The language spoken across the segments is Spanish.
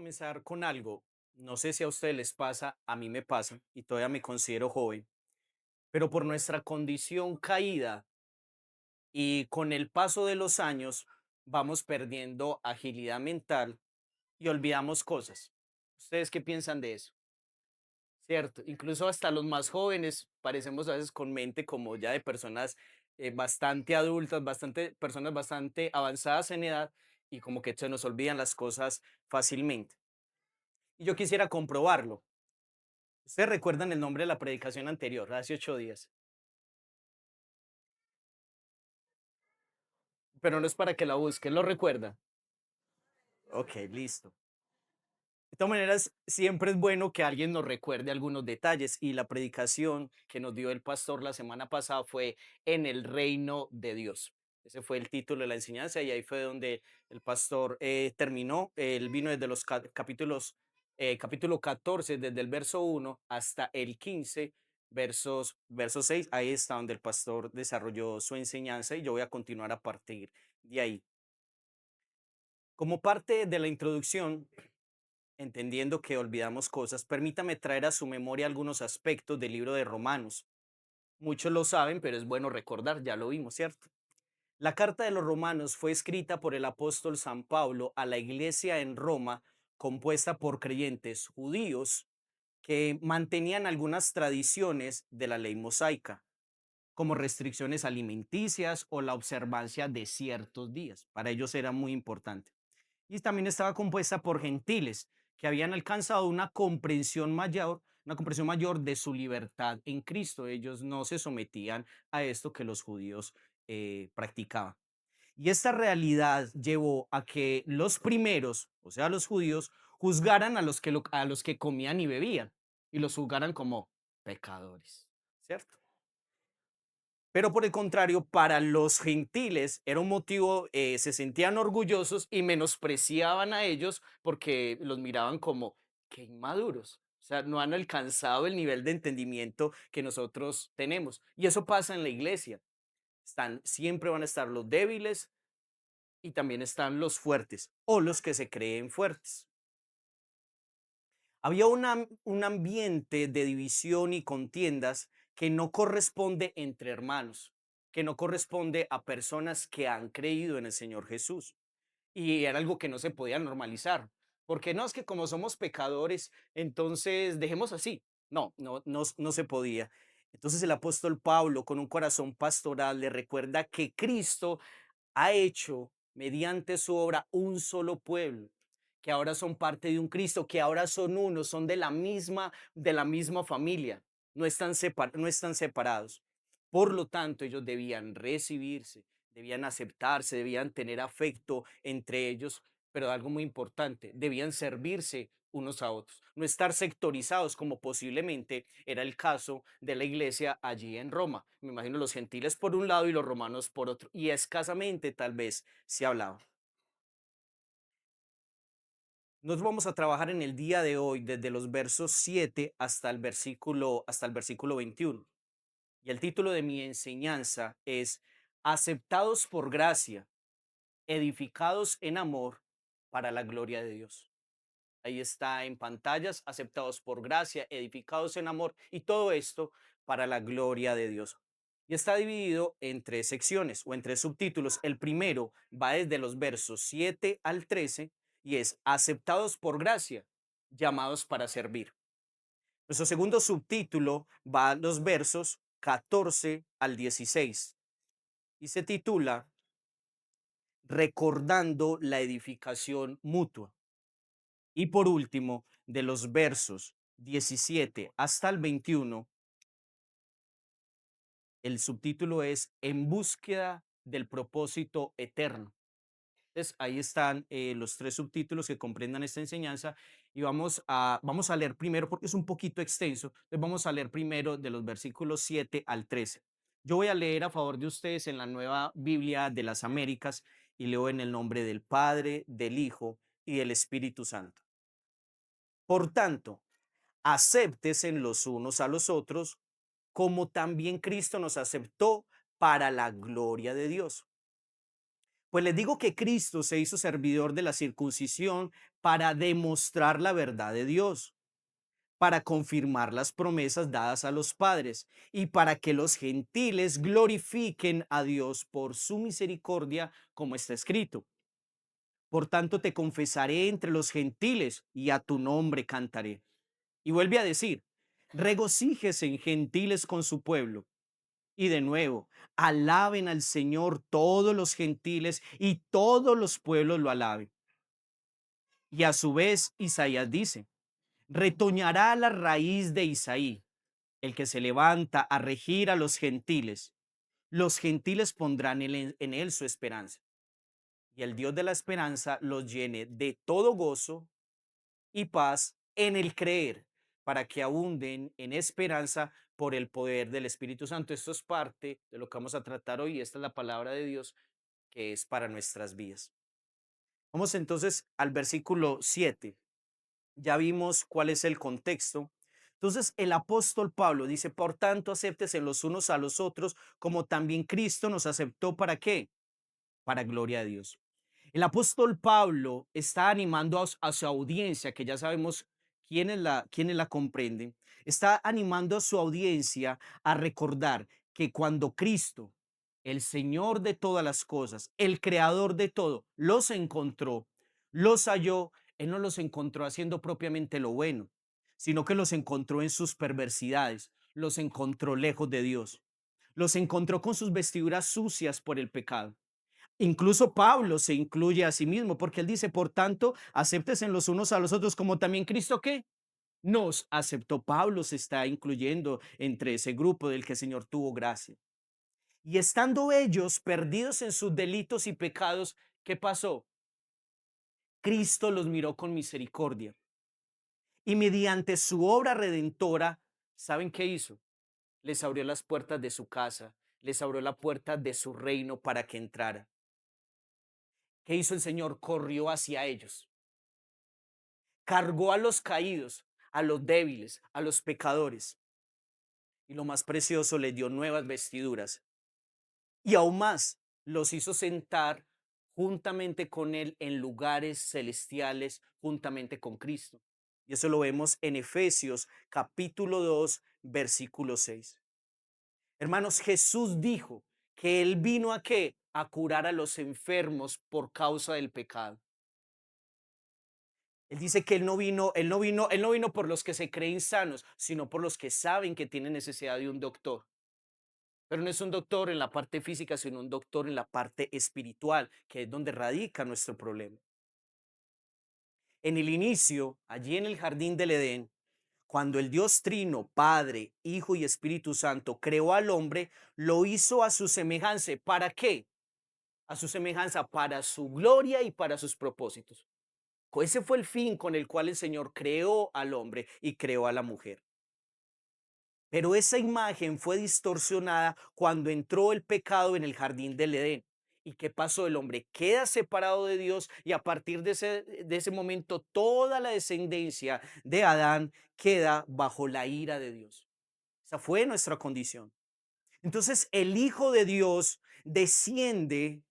comenzar con algo. No sé si a ustedes les pasa, a mí me pasa, y todavía me considero joven, pero por nuestra condición caída y con el paso de los años vamos perdiendo agilidad mental y olvidamos cosas. ¿Ustedes qué piensan de eso? Cierto, incluso hasta los más jóvenes parecemos a veces con mente como ya de personas bastante adultas, personas bastante avanzadas en edad y como que se nos olvidan las cosas fácilmente. Y yo quisiera comprobarlo. Ustedes recuerdan el nombre de la predicación anterior, hace 8 días, pero no es para que la busquen, ¿lo recuerda? Ok, listo. De todas maneras, siempre es bueno que alguien nos recuerde algunos detalles y la predicación que nos dio el pastor la semana pasada fue en el reino de Dios. Ese fue el título de la enseñanza y ahí fue donde el pastor terminó. Él vino desde los capítulo 14, desde el verso 1 hasta el 15, verso 6. Ahí está donde el pastor desarrolló su enseñanza y yo voy a continuar a partir de ahí. Como parte de la introducción, entendiendo que olvidamos cosas, permítame traer a su memoria algunos aspectos del libro de Romanos. Muchos lo saben, pero es bueno recordar, ya lo vimos, ¿cierto? La carta de los Romanos fue escrita por el apóstol San Pablo a la iglesia en Roma, compuesta por creyentes judíos que mantenían algunas tradiciones de la ley mosaica, como restricciones alimenticias o la observancia de ciertos días. Para ellos era muy importante. Y también estaba compuesta por gentiles que habían alcanzado una comprensión mayor de su libertad en Cristo. Ellos no se sometían a esto que los judíos practicaban. Y esta realidad llevó a que los primeros, o sea, los judíos, juzgaran a los que comían y bebían y los juzgaran como pecadores, ¿cierto? Pero por el contrario, para los gentiles era un motivo, se sentían orgullosos y menospreciaban a ellos porque los miraban como que inmaduros. O sea, no han alcanzado el nivel de entendimiento que nosotros tenemos. Y eso pasa en la iglesia. Siempre van a estar los débiles y también están los fuertes o los que se creen fuertes. Había un ambiente de división y contiendas que no corresponde entre hermanos, que no corresponde a personas que han creído en el Señor Jesús. Y era algo que no se podía normalizar, porque no es que como somos pecadores, entonces dejemos así. No, no, no, no se podía. Entonces el apóstol Pablo, con un corazón pastoral, le recuerda que Cristo ha hecho mediante su obra un solo pueblo, que ahora son parte de un Cristo, que ahora son uno, son de la misma familia, no están separados. Por lo tanto, ellos debían recibirse, debían aceptarse, debían tener afecto entre ellos, pero algo muy importante, debían servirse unos a otros, no estar sectorizados como posiblemente era el caso de la iglesia allí en Roma. Me imagino los gentiles por un lado y los romanos por otro, y escasamente tal vez se hablaba. Nos vamos a trabajar en el día de hoy desde los versos 7 hasta el versículo 21. Y el título de mi enseñanza es Aceptados por gracia, edificados en amor para la gloria de Dios. Ahí está en pantallas, aceptados por gracia, edificados en amor y todo esto para la gloria de Dios. Y está dividido en tres secciones o en tres subtítulos. El primero va desde los versos 7 al 13 y es aceptados por gracia, llamados para servir. Nuestro segundo subtítulo va a los versos 14 al 16 y se titula Recordando la edificación mutua. Y por último, de los versos 17 hasta el 21, el subtítulo es En búsqueda del propósito eterno. Entonces, ahí están los tres subtítulos que comprendan esta enseñanza y vamos a leer primero, porque es un poquito extenso, entonces vamos a leer primero de los versículos 7 al 13. Yo voy a leer a favor de ustedes en la Nueva Biblia de las Américas y leo en el nombre del Padre, del Hijo y del Espíritu Santo. Por tanto, acéptese los unos a los otros, como también Cristo nos aceptó para la gloria de Dios. Pues les digo que Cristo se hizo servidor de la circuncisión para demostrar la verdad de Dios, para confirmar las promesas dadas a los padres y para que los gentiles glorifiquen a Dios por su misericordia, como está escrito. Por tanto, te confesaré entre los gentiles y a tu nombre cantaré. Y vuelve a decir, regocíjese en gentiles con su pueblo. Y de nuevo, alaben al Señor todos los gentiles y todos los pueblos lo alaben. Y a su vez, Isaías dice, retoñará la raíz de Isaí, el que se levanta a regir a los gentiles. Los gentiles pondrán en él su esperanza. Y el Dios de la esperanza los llene de todo gozo y paz en el creer, para que abunden en esperanza por el poder del Espíritu Santo. Esto es parte de lo que vamos a tratar hoy. Esta es la palabra de Dios que es para nuestras vidas. Vamos entonces al versículo 7. Ya vimos cuál es el contexto. Entonces el apóstol Pablo dice, por tanto, acéptense los unos a los otros, como también Cristo nos aceptó. ¿Para qué? Para gloria de Dios. El apóstol Pablo está animando a su audiencia, que ya sabemos quiénes la comprenden, está animando a su audiencia a recordar que cuando Cristo, el Señor de todas las cosas, el creador de todo, los encontró, los halló, Él no los encontró haciendo propiamente lo bueno, sino que los encontró en sus perversidades, los encontró lejos de Dios, los encontró con sus vestiduras sucias por el pecado. Incluso Pablo se incluye a sí mismo porque él dice, por tanto, acéptense los unos a los otros como también Cristo ¿qué? Nos aceptó. Pablo se está incluyendo entre ese grupo del que el Señor tuvo gracia. Y estando ellos perdidos en sus delitos y pecados, ¿qué pasó? Cristo los miró con misericordia y mediante su obra redentora, ¿saben qué hizo? Les abrió las puertas de su casa, les abrió la puerta de su reino para que entrara. ¿Qué hizo el Señor? Corrió hacia ellos, cargó a los caídos, a los débiles, a los pecadores. Y lo más precioso, les dio nuevas vestiduras. Y aún más, los hizo sentar juntamente con Él en lugares celestiales, juntamente con Cristo. Y eso lo vemos en Efesios capítulo 2, versículo 6. Hermanos, Jesús dijo que Él vino a qué? A curar a los enfermos por causa del pecado. Él dice que él no vino por los que se creen sanos, sino por los que saben que tienen necesidad de un doctor. Pero no es un doctor en la parte física, sino un doctor en la parte espiritual, que es donde radica nuestro problema. En el inicio, allí en el jardín del Edén, cuando el Dios Trino, Padre, Hijo y Espíritu Santo creó al hombre, lo hizo a su semejanza. ¿Para qué? A su semejanza, para su gloria y para sus propósitos. Ese fue el fin con el cual el Señor creó al hombre y creó a la mujer. Pero esa imagen fue distorsionada cuando entró el pecado en el jardín del Edén. ¿Y qué pasó? El hombre queda separado de Dios y a partir de ese momento toda la descendencia de Adán queda bajo la ira de Dios. Esa fue nuestra condición. Entonces el Hijo de Dios desciende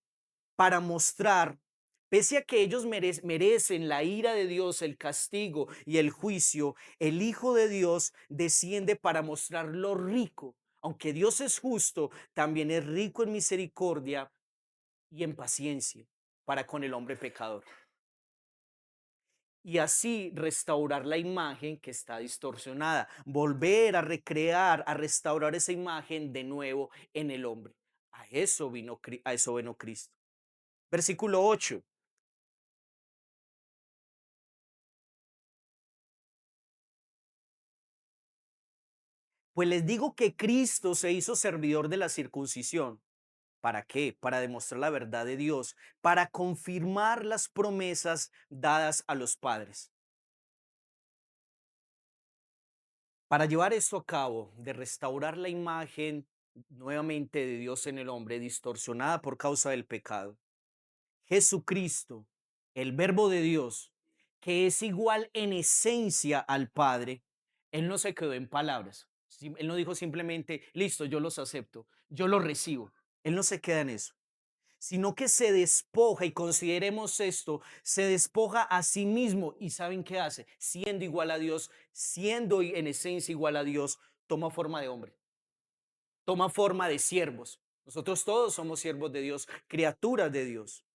para mostrar, pese a que ellos merecen la ira de Dios, el castigo y el juicio, el Hijo de Dios desciende para mostrar lo rico. Aunque Dios es justo, también es rico en misericordia y en paciencia para con el hombre pecador. Y así restaurar la imagen que está distorsionada, volver a recrear, a restaurar esa imagen de nuevo en el hombre. A eso vino Cristo. Versículo 8. Pues les digo que Cristo se hizo servidor de la circuncisión. ¿Para qué? Para demostrar la verdad de Dios, para confirmar las promesas dadas a los padres. Para llevar esto a cabo, de restaurar la imagen nuevamente de Dios en el hombre, distorsionada por causa del pecado. Jesucristo, el verbo de Dios, que es igual en esencia al Padre, Él no se quedó en palabras. Él no dijo simplemente, listo, yo los acepto, yo los recibo. Él no se queda en eso, sino que se despoja, y consideremos esto, se despoja a sí mismo. ¿Y saben qué hace? Siendo igual a Dios, siendo en esencia igual a Dios, toma forma de hombre, toma forma de siervos. Nosotros todos somos siervos de Dios, criaturas de Dios.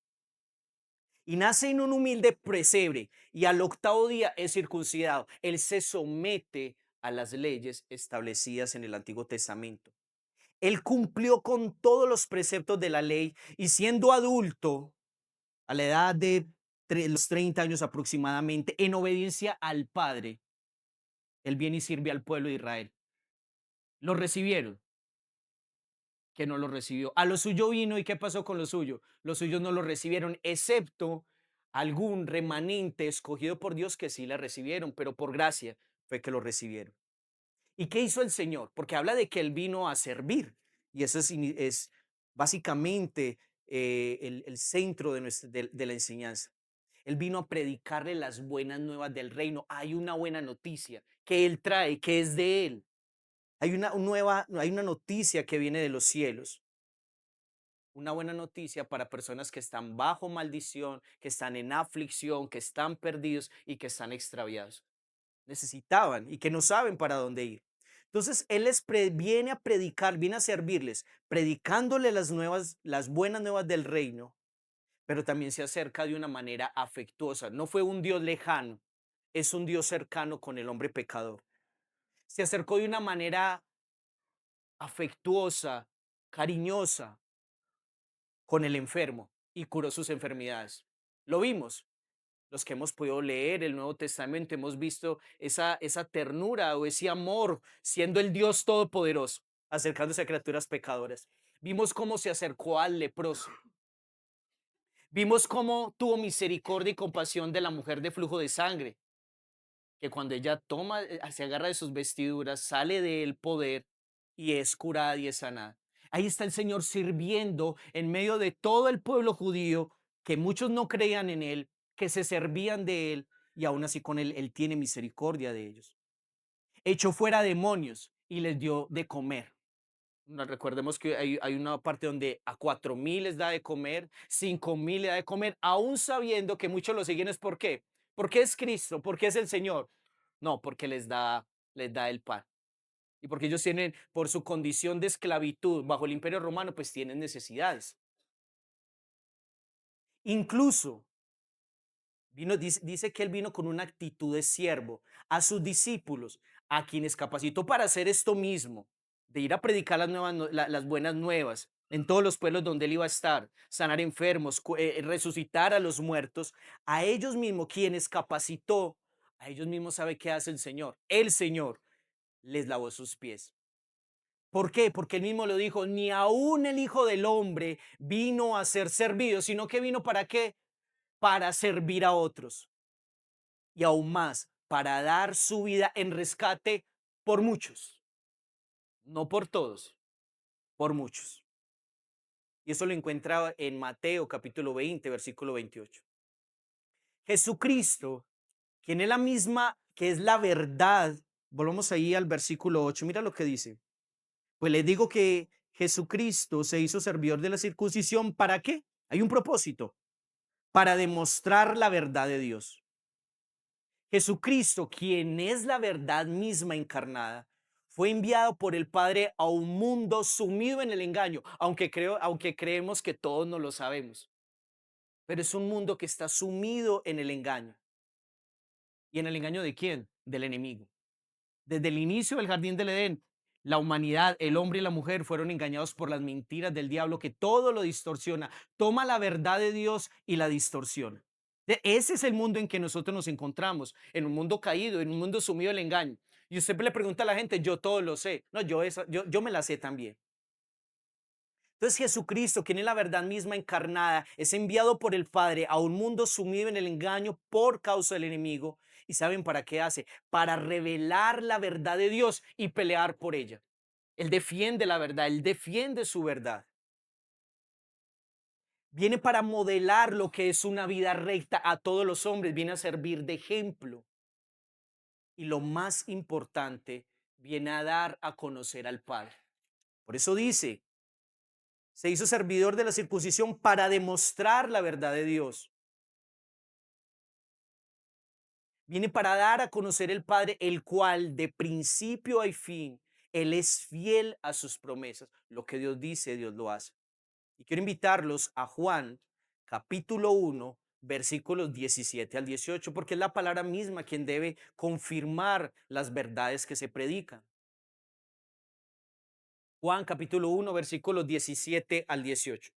Y nace en un humilde pesebre y al octavo día es circuncidado. Él se somete a las leyes establecidas en el Antiguo Testamento. Él cumplió con todos los preceptos de la ley y siendo adulto, a la edad de los 30 años aproximadamente, en obediencia al Padre, él viene y sirve al pueblo de Israel. Lo recibieron, que no lo recibió. A lo suyo vino, ¿y qué pasó con lo suyo? Los suyos no lo recibieron, excepto algún remanente escogido por Dios que sí la recibieron, pero por gracia fue que lo recibieron. ¿Y qué hizo el Señor? Porque habla de que Él vino a servir, y eso es básicamente el centro de la enseñanza. Él vino a predicarle las buenas nuevas del reino. Hay una buena noticia que Él trae, que es de Él. Hay una noticia que viene de los cielos. Una buena noticia para personas que están bajo maldición, que están en aflicción, que están perdidos y que están extraviados. Necesitaban y que no saben para dónde ir. Entonces Él viene a predicar, viene a servirles, predicándole las buenas nuevas del reino, pero también se acerca de una manera afectuosa. No fue un Dios lejano, es un Dios cercano con el hombre pecador. Se acercó de una manera afectuosa, cariñosa, con el enfermo y curó sus enfermedades. Lo vimos. Los que hemos podido leer el Nuevo Testamento, hemos visto esa ternura o ese amor siendo el Dios Todopoderoso, acercándose a criaturas pecadoras. Vimos cómo se acercó al leproso. Vimos cómo tuvo misericordia y compasión de la mujer de flujo de sangre, que cuando ella toma, se agarra de sus vestiduras, sale del poder y es curada y es sanada. Ahí está el Señor sirviendo en medio de todo el pueblo judío, que muchos no creían en Él, que se servían de Él, y aún así con Él, Él tiene misericordia de ellos. Echó fuera demonios y les dio de comer. Recordemos que hay una parte donde a 4,000 les da de comer, 5,000 le da de comer, aún sabiendo que muchos lo siguen. ¿Es por qué? Porque es Cristo, porque es el Señor. No, porque les da el pan. Y porque ellos tienen, por su condición de esclavitud bajo el Imperio Romano, pues tienen necesidades. Incluso dice que él vino con una actitud de siervo a sus discípulos, a quienes capacitó para hacer esto mismo, de ir a predicar las buenas nuevas en todos los pueblos donde él iba a estar, sanar enfermos, resucitar a los muertos. A ellos mismos, quienes capacitó, a ellos mismos sabe qué hace el Señor. El Señor les lavó sus pies. ¿Por qué? Porque él mismo lo dijo, ni aún el Hijo del Hombre vino a ser servido, sino que vino para qué? Para servir a otros. Y aún más, para dar su vida en rescate por muchos. No por todos, por muchos. Y eso lo encuentra en Mateo capítulo 20, versículo 28. Jesucristo, quien es la misma, que es la verdad. Volvamos ahí al versículo 8. Mira lo que dice. Pues les digo que Jesucristo se hizo servidor de la circuncisión. ¿Para qué? Hay un propósito. Para demostrar la verdad de Dios. Jesucristo, quien es la verdad misma encarnada, fue enviado por el Padre a un mundo sumido en el engaño, aunque creemos que todos no lo sabemos. Pero es un mundo que está sumido en el engaño. ¿Y en el engaño de quién? Del enemigo. Desde el inicio del jardín del Edén, la humanidad, el hombre y la mujer fueron engañados por las mentiras del diablo, que todo lo distorsiona, toma la verdad de Dios y la distorsiona. Ese es el mundo en que nosotros nos encontramos, en un mundo caído, en un mundo sumido en el engaño. Y usted le pregunta a la gente, yo todo lo sé. No, yo me la sé también. Entonces Jesucristo, quien es la verdad misma encarnada, es enviado por el Padre a un mundo sumido en el engaño por causa del enemigo. ¿Y saben para qué hace? Para revelar la verdad de Dios y pelear por ella. Él defiende la verdad, él defiende su verdad. Viene para modelar lo que es una vida recta a todos los hombres, viene a servir de ejemplo. Y lo más importante, viene a dar a conocer al Padre. Por eso dice, Se hizo servidor de la circuncisión para demostrar la verdad de Dios. Viene para dar a conocer el Padre, el cual de principio a fin, Él es fiel a sus promesas. Lo que Dios dice, Dios lo hace. Y quiero invitarlos a Juan, capítulo 1, versículos 17 al 18, porque es la palabra misma quien debe confirmar las verdades que se predican. Juan, capítulo 1, versículos 17 al 18.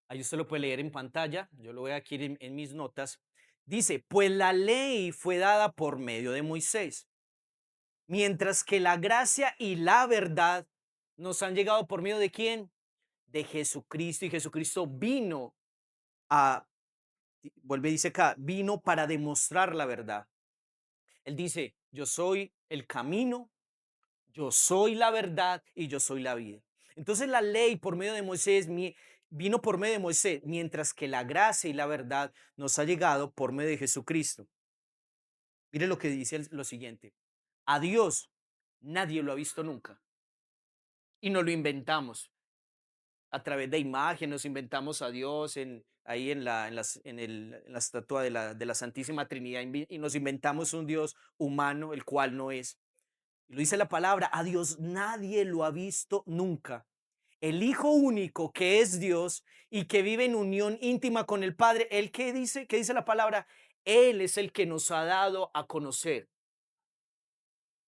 Ahí usted lo puede leer en pantalla, yo lo voy aquí en mis notas. Dice, pues la ley fue dada por medio de Moisés, mientras que la gracia y la verdad nos han llegado por medio de quién? De Jesucristo. Y Jesucristo vino a, vuelve y dice acá, vino para demostrar la verdad. Él dice, yo soy el camino, yo soy la verdad y yo soy la vida. Entonces la ley por medio de Moisés vino por medio de Moisés, mientras que la gracia y la verdad nos ha llegado por medio de Jesucristo. Mire lo que dice lo siguiente. A Dios nadie lo ha visto nunca y no lo inventamos. A través de imagen nos inventamos a Dios ahí en la estatua de la Santísima Trinidad y nos inventamos un Dios humano, el cual no es. Y lo dice la palabra, a Dios nadie lo ha visto nunca. El Hijo único que es Dios y que vive en unión íntima con el Padre, ¿el qué dice? ¿Qué dice la palabra? Él es el que nos ha dado a conocer.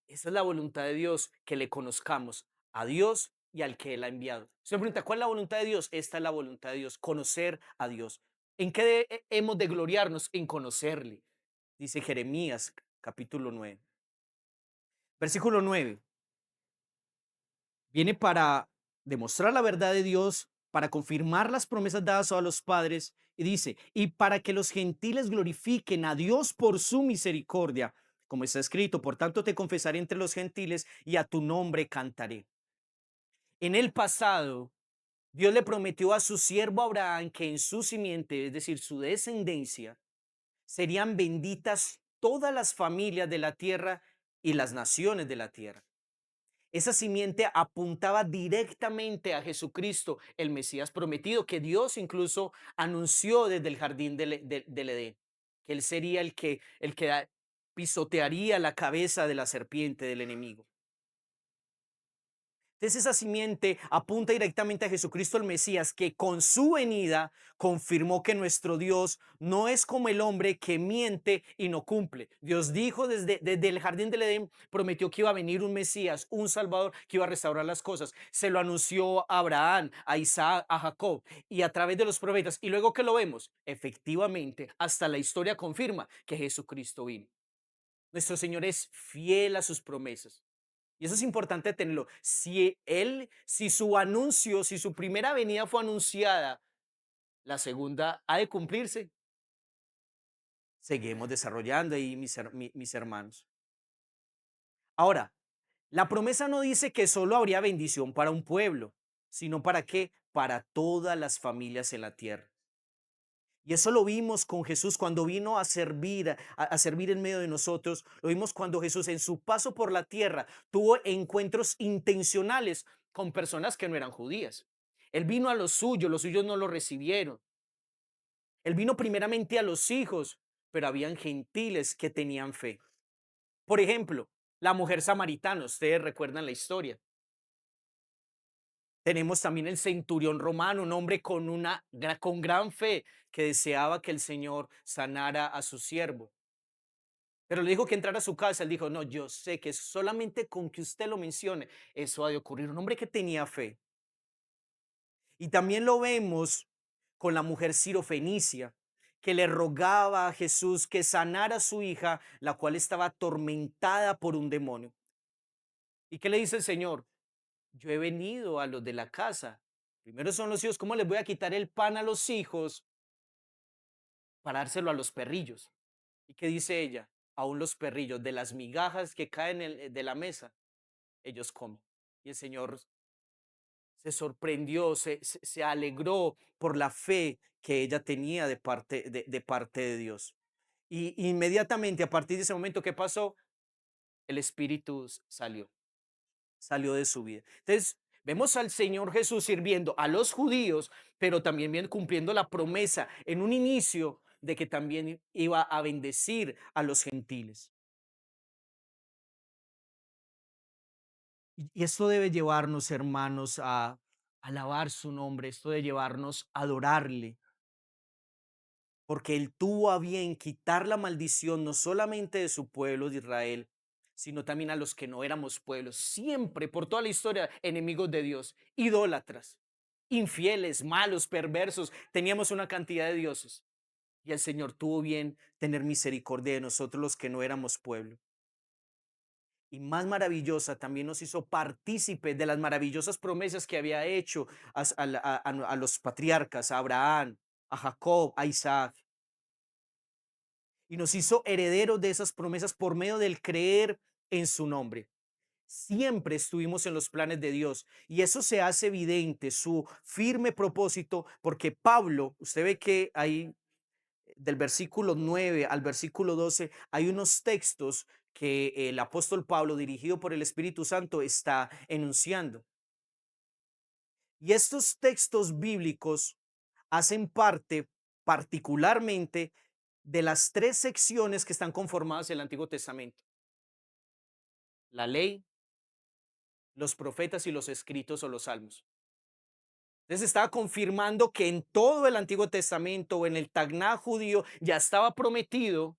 Esa es la voluntad de Dios, que le conozcamos a Dios y al que Él ha enviado. Se me pregunta, ¿cuál es la voluntad de Dios? Esta es la voluntad de Dios, conocer a Dios. ¿En qué hemos de gloriarnos? En conocerle, dice Jeremías capítulo 9. Versículo 9. Viene para demostrar la verdad de Dios, para confirmar las promesas dadas a los padres, y dice, y para que los gentiles glorifiquen a Dios por su misericordia, como está escrito, por tanto te confesaré entre los gentiles y a tu nombre cantaré. En el pasado, Dios le prometió a su siervo Abraham que en su simiente, es decir, su descendencia, serían benditas todas las familias de la tierra y las naciones de la tierra. Esa simiente apuntaba directamente a Jesucristo, el Mesías prometido, que Dios incluso anunció desde el jardín del Edén, que él sería el que pisotearía la cabeza de la serpiente del enemigo. Entonces esa simiente apunta directamente a Jesucristo el Mesías, que con su venida confirmó que nuestro Dios no es como el hombre que miente y no cumple. Dios dijo desde el jardín del Edén, prometió que iba a venir un Mesías, un Salvador, que iba a restaurar las cosas. Se lo anunció a Abraham, a Isaac, a Jacob y a través de los profetas. Y luego que lo vemos, efectivamente, hasta la historia confirma que Jesucristo vino. Nuestro Señor es fiel a sus promesas. Y eso es importante tenerlo. Si su anuncio, si su primera venida fue anunciada, la segunda ha de cumplirse. Seguimos desarrollando ahí, mis hermanos. Ahora, la promesa no dice que solo habría bendición para un pueblo, sino para qué? Para todas las familias en la tierra. Y eso lo vimos con Jesús cuando vino a servir en medio de nosotros. Lo vimos cuando Jesús en su paso por la tierra tuvo encuentros intencionales con personas que no eran judías. Él vino a los suyos no lo recibieron. Él vino primeramente a los hijos, pero habían gentiles que tenían fe. Por ejemplo, la mujer samaritana, ustedes recuerdan la historia. Tenemos también el centurión romano, un hombre con gran fe que deseaba que el Señor sanara a su siervo. Pero le dijo que entrara a su casa. Él dijo, no, yo sé que solamente con que usted lo mencione, eso ha de ocurrir. Un hombre que tenía fe. Y también lo vemos con la mujer sirofenicia, que le rogaba a Jesús que sanara a su hija, la cual estaba atormentada por un demonio. ¿Y qué le dice el Señor? Yo he venido a los de la casa. Primero son los hijos. ¿Cómo les voy a quitar el pan a los hijos para dárselo a los perrillos? ¿Y qué dice ella? Aún los perrillos, de las migajas que caen de la mesa, ellos comen. Y el Señor se sorprendió, se alegró por la fe que ella tenía de parte de Dios. Y inmediatamente a partir de ese momento, ¿qué pasó? El espíritu salió. salió de su vida. Entonces, vemos al Señor Jesús sirviendo a los judíos, pero también bien cumpliendo la promesa en un inicio de que también iba a bendecir a los gentiles. Y esto debe llevarnos, hermanos, a alabar su nombre, esto debe llevarnos a adorarle, porque Él tuvo a bien quitar la maldición no solamente de su pueblo de Israel, sino también a los que no éramos pueblos, siempre, por toda la historia, enemigos de Dios, idólatras, infieles, malos, perversos, teníamos una cantidad de dioses. Y el Señor tuvo bien tener misericordia de nosotros los que no éramos pueblo. Y más maravillosa, también nos hizo partícipes de las maravillosas promesas que había hecho a los patriarcas, a Abraham, a Jacob, a Isaac. Y nos hizo herederos de esas promesas por medio del creer en su nombre. Siempre estuvimos en los planes de Dios y eso se hace evidente, su firme propósito, porque Pablo, usted ve que ahí del versículo 9 al versículo 12 hay unos textos que el apóstol Pablo, dirigido por el Espíritu Santo, está enunciando. Y estos textos bíblicos hacen parte particularmente de las tres secciones que están conformadas en el Antiguo Testamento: la ley, los profetas y los escritos o los salmos. Entonces estaba confirmando que en todo el Antiguo Testamento o en el Tanaj judío ya estaba prometido,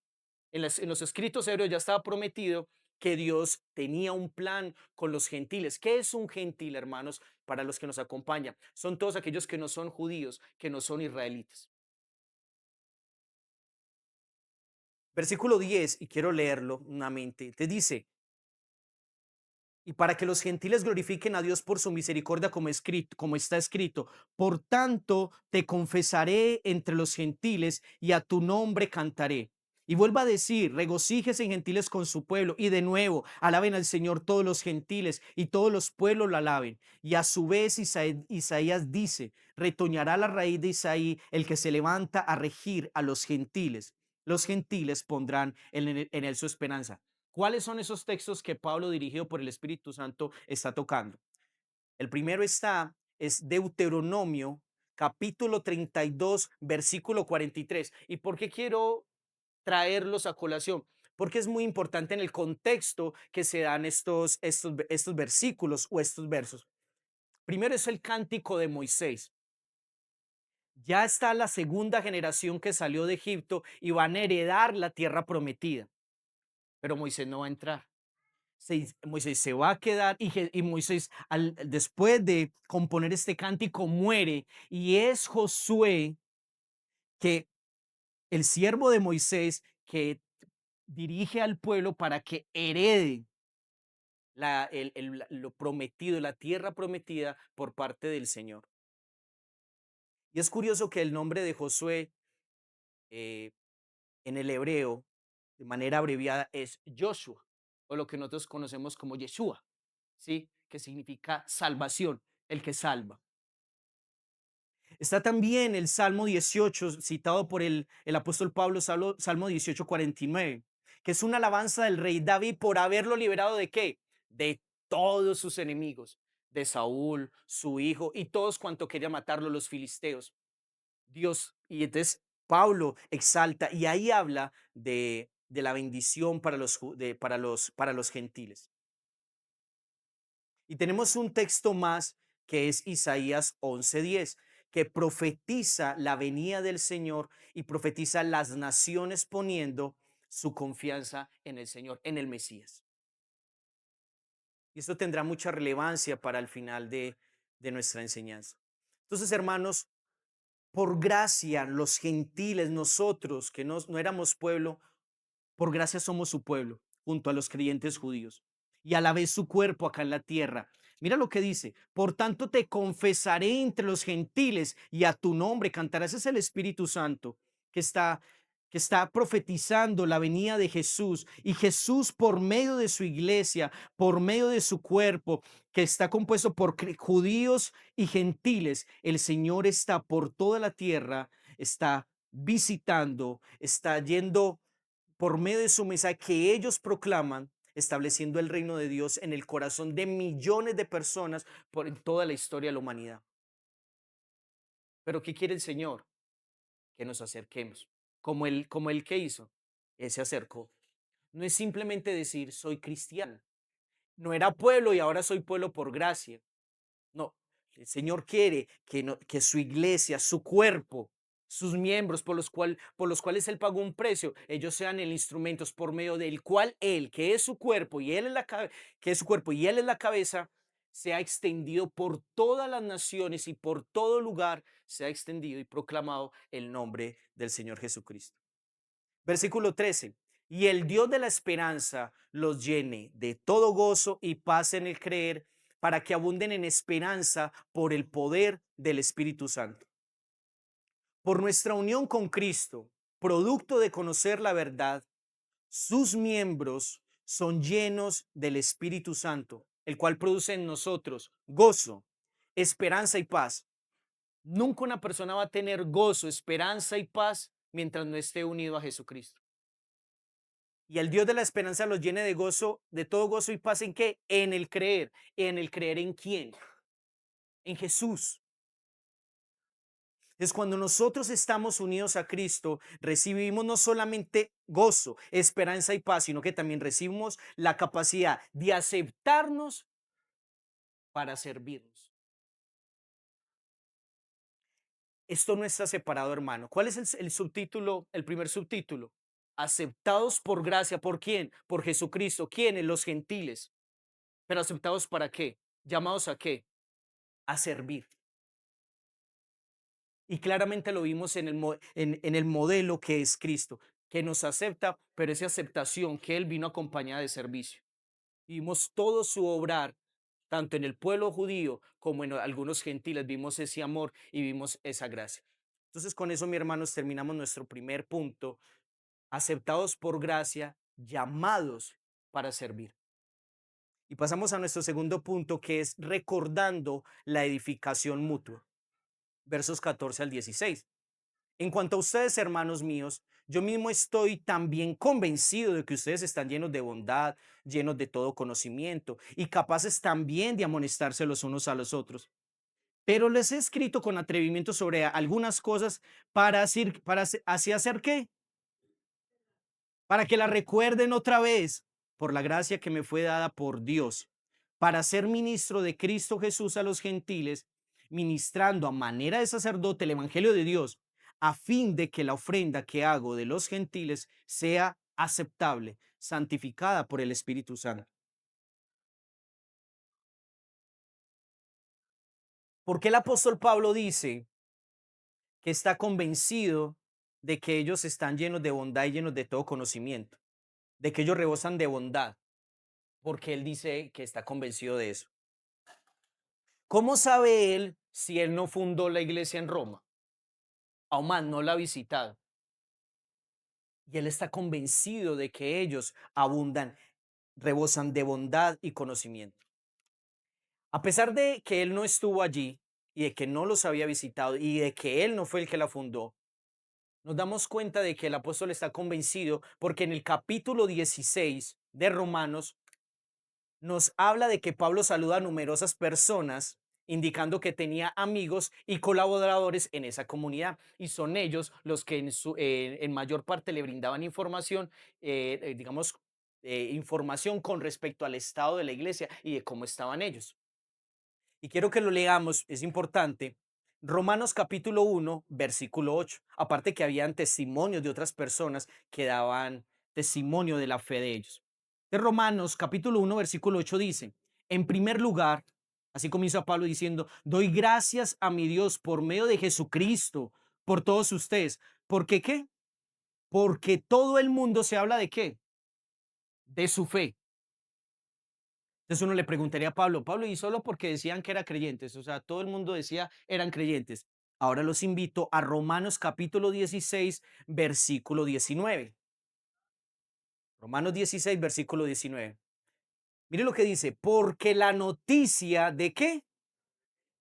en los escritos hebreos ya estaba prometido que Dios tenía un plan con los gentiles. ¿Qué es un gentil, hermanos, para los que nos acompañan? Son todos aquellos que no son judíos, que no son israelitas. Versículo 10, y quiero leerlo nuevamente, te dice: y para que los gentiles glorifiquen a Dios por su misericordia, como está escrito, por tanto te confesaré entre los gentiles y a tu nombre cantaré. Y vuelva a decir: regocíjese en gentiles con su pueblo. Y de nuevo, alaben al Señor todos los gentiles y todos los pueblos lo alaben. Y a su vez Isaías dice: retoñará la raíz de Isaí, el que se levanta a regir a los gentiles. Los gentiles pondrán en él su esperanza. ¿Cuáles son esos textos que Pablo, dirigido por el Espíritu Santo, está tocando? El primero es Deuteronomio, capítulo 32, versículo 43. ¿Y por qué quiero traerlos a colación? Porque es muy importante en el contexto que se dan estos versículos o estos versos. Primero es el cántico de Moisés. Ya está la segunda generación que salió de Egipto y van a heredar la tierra prometida, pero Moisés no va a entrar. Moisés se va a quedar y Moisés después de componer este cántico muere, y es Josué, que el siervo de Moisés, que dirige al pueblo para que herede lo prometido, la tierra prometida por parte del Señor. Y es curioso que el nombre de Josué eh, en el hebreo, de manera abreviada, es Joshua, o lo que nosotros conocemos como Yeshua, ¿sí? Que significa salvación, el que salva. Está también el Salmo 18, citado por el apóstol Pablo, Salmo 18, 49, que es una alabanza del rey David por haberlo liberado de qué? De todos sus enemigos, de Saúl, su hijo y todos cuanto querían matarlo, los filisteos. Dios, y entonces Pablo exalta y ahí habla de la bendición para los gentiles. Y tenemos un texto más que es Isaías 11:10, que profetiza la venida del Señor y profetiza las naciones poniendo su confianza en el Señor, en el Mesías. Y esto tendrá mucha relevancia para el final de nuestra enseñanza. Entonces, hermanos, por gracia, los gentiles, nosotros que no éramos pueblo, por gracia somos su pueblo, junto a los creyentes judíos, y a la vez su cuerpo acá en la tierra. Mira lo que dice: por tanto te confesaré entre los gentiles y a tu nombre cantarás. Ese es el Espíritu Santo que está, que está profetizando la venida de Jesús, y Jesús por medio de su iglesia, por medio de su cuerpo, que está compuesto por judíos y gentiles. El Señor está por toda la tierra, está visitando, está yendo por medio de su mensaje que ellos proclaman, estableciendo el reino de Dios en el corazón de millones de personas por en toda la historia de la humanidad. Pero ¿qué quiere el Señor? Que nos acerquemos. Como el que hizo, Él se acercó. No es simplemente decir soy cristiano. No era pueblo y ahora soy pueblo por gracia. No, el Señor quiere que su iglesia, su cuerpo, sus miembros por los cuales Él pagó un precio, ellos sean el instrumentos por medio del cual Él, que es su cuerpo y Él es que es su cuerpo y Él es la cabeza, se ha extendido por todas las naciones y por todo lugar, se ha extendido y proclamado el nombre del Señor Jesucristo. Versículo 13. Y el Dios de la esperanza los llene de todo gozo y paz en el creer, para que abunden en esperanza por el poder del Espíritu Santo. Por nuestra unión con Cristo, producto de conocer la verdad, sus miembros son llenos del Espíritu Santo, el cual produce en nosotros gozo, esperanza y paz. Nunca una persona va a tener gozo, esperanza y paz mientras no esté unido a Jesucristo. Y el Dios de la esperanza los llene de gozo, de todo gozo y paz en qué? En el creer. ¿En el creer en quién? En Jesús. Es cuando nosotros estamos unidos a Cristo, recibimos no solamente gozo, esperanza y paz, sino que también recibimos la capacidad de aceptarnos para servirnos. Esto no está separado, hermano. ¿Cuál es el subtítulo, el primer subtítulo? Aceptados por gracia. ¿Por quién? Por Jesucristo. ¿Quiénes? Los gentiles. ¿Pero aceptados para qué? ¿Llamados a qué? A servir. Y claramente lo vimos en el modelo que es Cristo, que nos acepta, pero esa aceptación que Él vino acompañada de servicio. Vimos todo su obrar, tanto en el pueblo judío como en algunos gentiles, vimos ese amor y vimos esa gracia. Entonces con eso, mis hermanos, terminamos nuestro primer punto, aceptados por gracia, llamados para servir. Y pasamos a nuestro segundo punto, que es recordando la edificación mutua. Versos 14 al 16. En cuanto a ustedes, hermanos míos, yo mismo estoy también convencido de que ustedes están llenos de bondad, llenos de todo conocimiento y capaces también de amonestarse los unos a los otros. Pero les he escrito con atrevimiento sobre algunas cosas así hacer qué, para que la recuerden otra vez, por la gracia que me fue dada por Dios, para ser ministro de Cristo Jesús a los gentiles, ministrando a manera de sacerdote el Evangelio de Dios, a fin de que la ofrenda que hago de los gentiles sea aceptable, santificada por el Espíritu Santo. Porque el apóstol Pablo dice que está convencido de que ellos están llenos de bondad y llenos de todo conocimiento, de que ellos rebosan de bondad, porque él dice que está convencido de eso. ¿Cómo sabe él si él no fundó la iglesia en Roma? Aún más, no la ha visitado. Y él está convencido de que ellos abundan, rebosan de bondad y conocimiento. A pesar de que él no estuvo allí y de que no los había visitado y de que él no fue el que la fundó, nos damos cuenta de que el apóstol está convencido porque en el capítulo 16 de Romanos nos habla de que Pablo saluda a numerosas personas, indicando que tenía amigos y colaboradores en esa comunidad. Y son ellos los que en mayor parte le brindaban información, digamos, información con respecto al estado de la iglesia y de cómo estaban ellos. Y quiero que lo leamos, es importante. Romanos capítulo 1, versículo 8. Aparte que habían testimonios de otras personas que daban testimonio de la fe de ellos. De Romanos capítulo 1, versículo 8 dice, en primer lugar, así comienza Pablo diciendo, doy gracias a mi Dios por medio de Jesucristo, por todos ustedes. ¿Por qué qué? Porque todo el mundo se habla de qué? De su fe. Entonces uno le preguntaría a Pablo, Pablo, y solo porque decían que eran creyentes, o sea, todo el mundo decía eran creyentes. Ahora los invito a Romanos capítulo 16, versículo 19. Romanos 16, versículo 19. Mire lo que dice, porque la noticia de qué?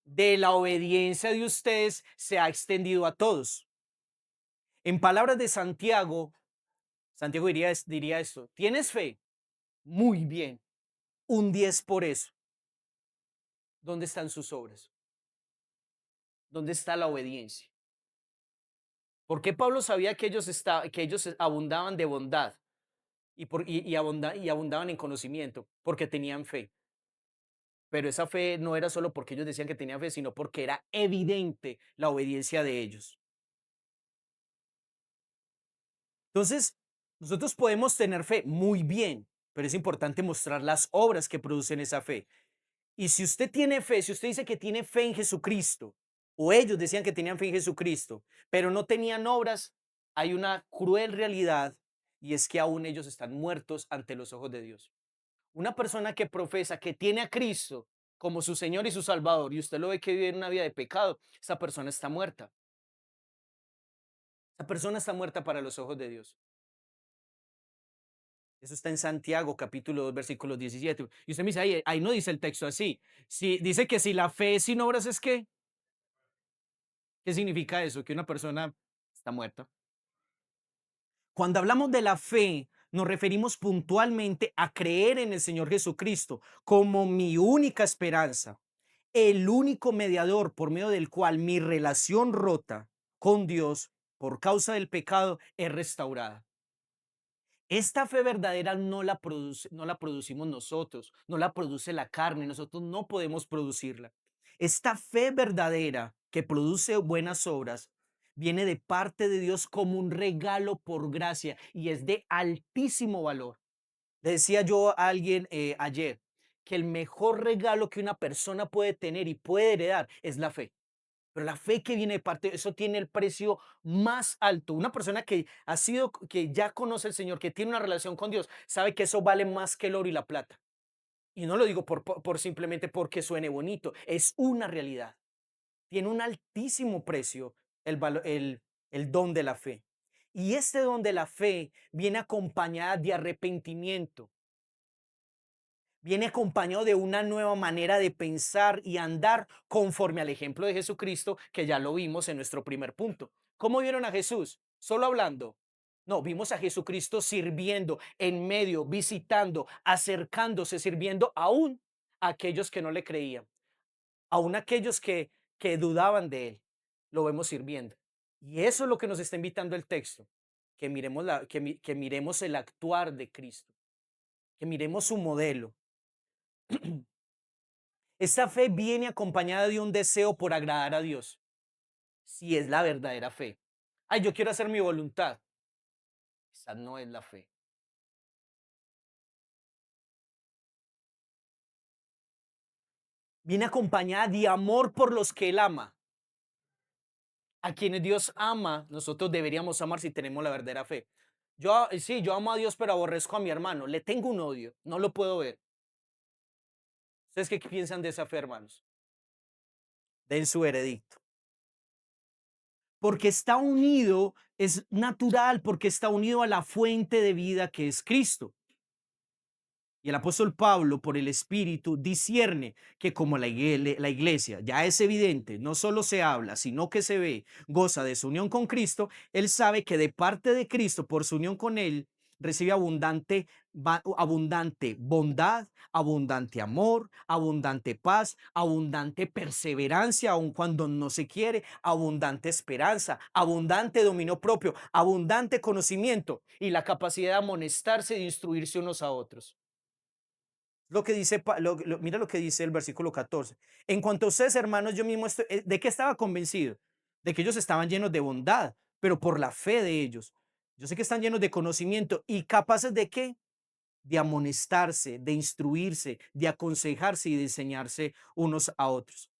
De la obediencia de ustedes se ha extendido a todos. En palabras de Santiago, Santiago diría esto, ¿tienes fe? Muy bien. Un 10 por eso. ¿Dónde están sus obras? ¿Dónde está la obediencia? ¿Por qué Pablo sabía que que ellos abundaban de bondad y abundaban en conocimiento? Porque tenían fe. Pero esa fe no era solo porque ellos decían que tenían fe, sino porque era evidente la obediencia de ellos. Entonces, nosotros podemos tener fe muy bien, pero es importante mostrar las obras que producen esa fe. Y si usted tiene fe, si usted dice que tiene fe en Jesucristo, o ellos decían que tenían fe en Jesucristo, pero no tenían obras, hay una cruel realidad y es que aún ellos están muertos ante los ojos de Dios. Una persona que profesa que tiene a Cristo como su Señor y su Salvador y usted lo ve que vive en una vida de pecado, esa persona está muerta. Esa persona está muerta para los ojos de Dios. Eso está en Santiago, capítulo 2, versículo 17. Y usted me dice, ahí no dice el texto así. Si, dice que si la fe es sin obras es que, ¿qué significa eso? Que una persona está muerta. Cuando hablamos de la fe, nos referimos puntualmente a creer en el Señor Jesucristo como mi única esperanza, el único mediador por medio del cual mi relación rota con Dios por causa del pecado es restaurada. Esta fe verdadera no la producimos nosotros, no la produce la carne, nosotros no podemos producirla. Esta fe verdadera que produce buenas obras viene de parte de Dios como un regalo por gracia y es de altísimo valor. Decía yo a alguien ayer que el mejor regalo que una persona puede tener y puede heredar es la fe. Pero la fe que viene de parte, eso tiene el precio más alto. Una persona que ha sido, que ya conoce al Señor, que tiene una relación con Dios, sabe que eso vale más que el oro y la plata. Y no lo digo por simplemente porque suene bonito, es una realidad. Tiene un altísimo precio el don de la fe. Y este don de la fe viene acompañada de arrepentimiento, viene acompañado de una nueva manera de pensar y andar conforme al ejemplo de Jesucristo, que ya lo vimos en nuestro primer punto. ¿Cómo vieron a Jesús? ¿Solo hablando? No, vimos a Jesucristo sirviendo en medio, visitando, acercándose, sirviendo aún a aquellos que no le creían, aún a aquellos que dudaban de él. Lo vemos sirviendo. Y eso es lo que nos está invitando el texto, que miremos, que miremos el actuar de Cristo, que miremos su modelo. Esta fe viene acompañada de un deseo por agradar a Dios, si es la verdadera fe. Ay, yo quiero hacer mi voluntad. Esa no es la fe. Viene acompañada de amor por los que Él ama. A quienes Dios ama, nosotros deberíamos amar si tenemos la verdadera fe. Yo, sí, yo amo a Dios, pero aborrezco a mi hermano. Le tengo un odio, no lo puedo ver. ¿Ustedes qué piensan de esa fe, hermanos? Den su veredicto. Porque está unido, es natural, porque está unido a la fuente de vida que es Cristo. Y el apóstol Pablo, por el Espíritu, discierne que como la iglesia ya es evidente, no solo se habla, sino que se ve, goza de su unión con Cristo, él sabe que de parte de Cristo, por su unión con él, recibe abundante bondad, abundante amor, abundante paz, abundante perseverancia, aun cuando no se quiere, abundante esperanza, abundante dominio propio, abundante conocimiento y la capacidad de amonestarse e instruirse unos a otros. Lo que dice, mira lo que dice el versículo 14. En cuanto a ustedes, hermanos, yo mismo estoy, ¿de qué estaba convencido? De que ellos estaban llenos de bondad, pero por la fe de ellos. Yo sé que están llenos de conocimiento y capaces de qué? De amonestarse, de instruirse, de aconsejarse y de enseñarse unos a otros.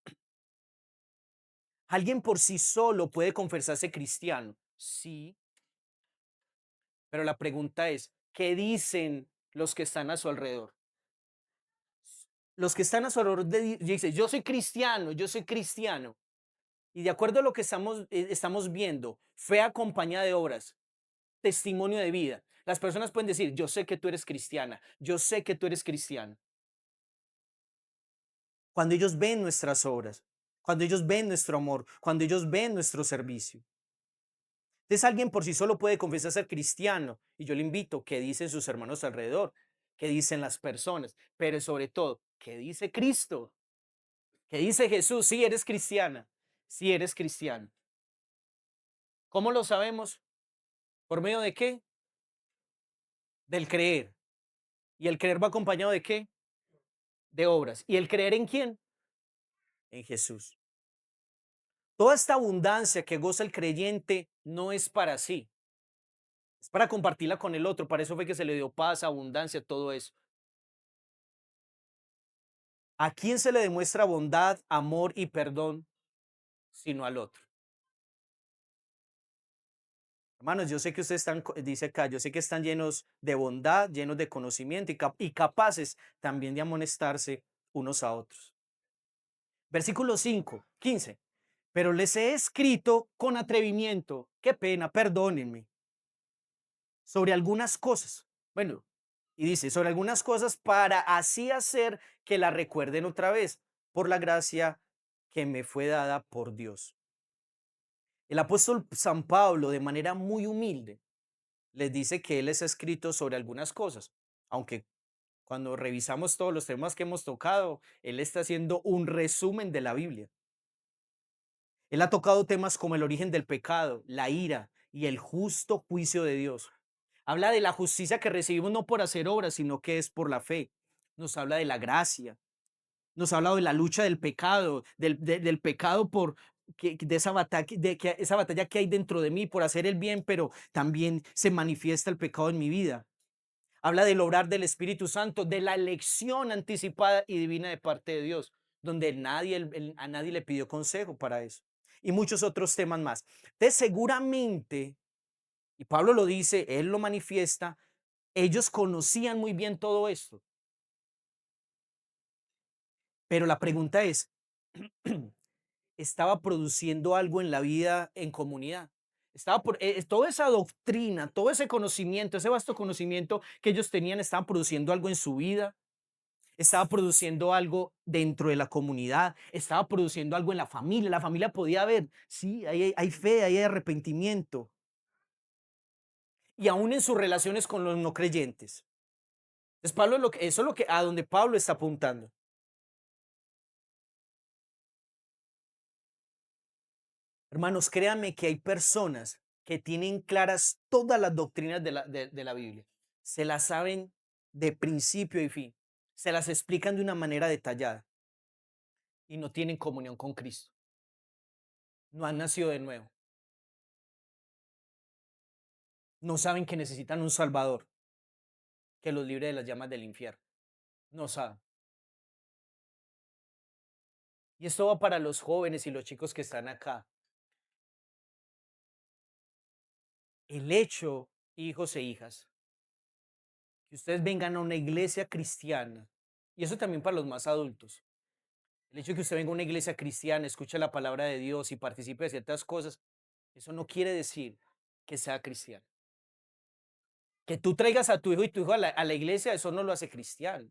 ¿Alguien por sí solo puede confesarse cristiano? Sí, pero la pregunta es, ¿qué dicen los que están a su alrededor? Los que están a su alrededor dicen, yo soy cristiano, yo soy cristiano. Y de acuerdo a lo que estamos viendo, fe acompañada de obras, testimonio de vida. Las personas pueden decir, yo sé que tú eres cristiana, yo sé que tú eres cristiano. Cuando ellos ven nuestras obras, cuando ellos ven nuestro amor, cuando ellos ven nuestro servicio. Entonces alguien por sí solo puede confesar ser cristiano. Y yo le invito, que dicen sus hermanos alrededor? qué dicen las personas, pero sobre todo, qué dice Cristo, qué dice Jesús, si eres cristiana, si eres cristiano. ¿Cómo lo sabemos? ¿Por medio de qué? Del creer. ¿Y el creer va acompañado de qué? De obras. ¿Y el creer en quién? En Jesús. Toda esta abundancia que goza el creyente no es para sí, es para compartirla con el otro. Para eso fue que se le dio paz, abundancia, todo eso. ¿A quién se le demuestra bondad, amor y perdón sino al otro? Hermanos, yo sé que ustedes están, dice acá, yo sé que están llenos de bondad, llenos de conocimiento y capaces también de amonestarse unos a otros. Versículo 5, 15. Pero les he escrito con atrevimiento, qué pena, perdónenme, sobre algunas cosas. Bueno, y dice, sobre algunas cosas para así hacer que la recuerden otra vez, por la gracia que me fue dada por Dios. El apóstol San Pablo, de manera muy humilde, les dice que él les ha escrito sobre algunas cosas, aunque cuando revisamos todos los temas que hemos tocado, él está haciendo un resumen de la Biblia. Él ha tocado temas como el origen del pecado, la ira y el justo juicio de Dios. Habla de la justicia que recibimos no por hacer obras, sino que es por la fe. Nos habla de la gracia. Nos habla de la lucha del pecado, del pecado por de esa batalla, esa batalla que hay dentro de mí por hacer el bien, pero también se manifiesta el pecado en mi vida. Habla del obrar del Espíritu Santo, de la elección anticipada y divina de parte de Dios, donde a nadie le pidió consejo para eso. Y muchos otros temas más. Entonces, seguramente, y Pablo lo dice, él lo manifiesta, ellos conocían muy bien todo esto. Pero la pregunta es, ¿estaba produciendo algo en la vida en comunidad? Toda esa doctrina, todo ese conocimiento, ese vasto conocimiento que ellos tenían, estaban produciendo algo en su vida, estaba produciendo algo dentro de la comunidad, estaba produciendo algo en la familia podía ver, sí, hay fe, hay arrepentimiento, y aún en sus relaciones con los no creyentes. Entonces, eso es lo que, a donde Pablo está apuntando. Hermanos, créanme que hay personas que tienen claras todas las doctrinas de la Biblia. Se las saben de principio y fin. Se las explican de una manera detallada y no tienen comunión con Cristo. No han nacido de nuevo. No saben que necesitan un Salvador que los libre de las llamas del infierno. No saben. Y esto va para los jóvenes y los chicos que están acá. El hecho, hijos e hijas, que ustedes vengan a una iglesia cristiana, y eso también para los más adultos. El hecho de que usted venga a una iglesia cristiana, escuche la palabra de Dios y participe de ciertas cosas, eso no quiere decir que sea cristiano. Que tú traigas a tu hijo y tu hijo a la iglesia, eso no lo hace cristiano.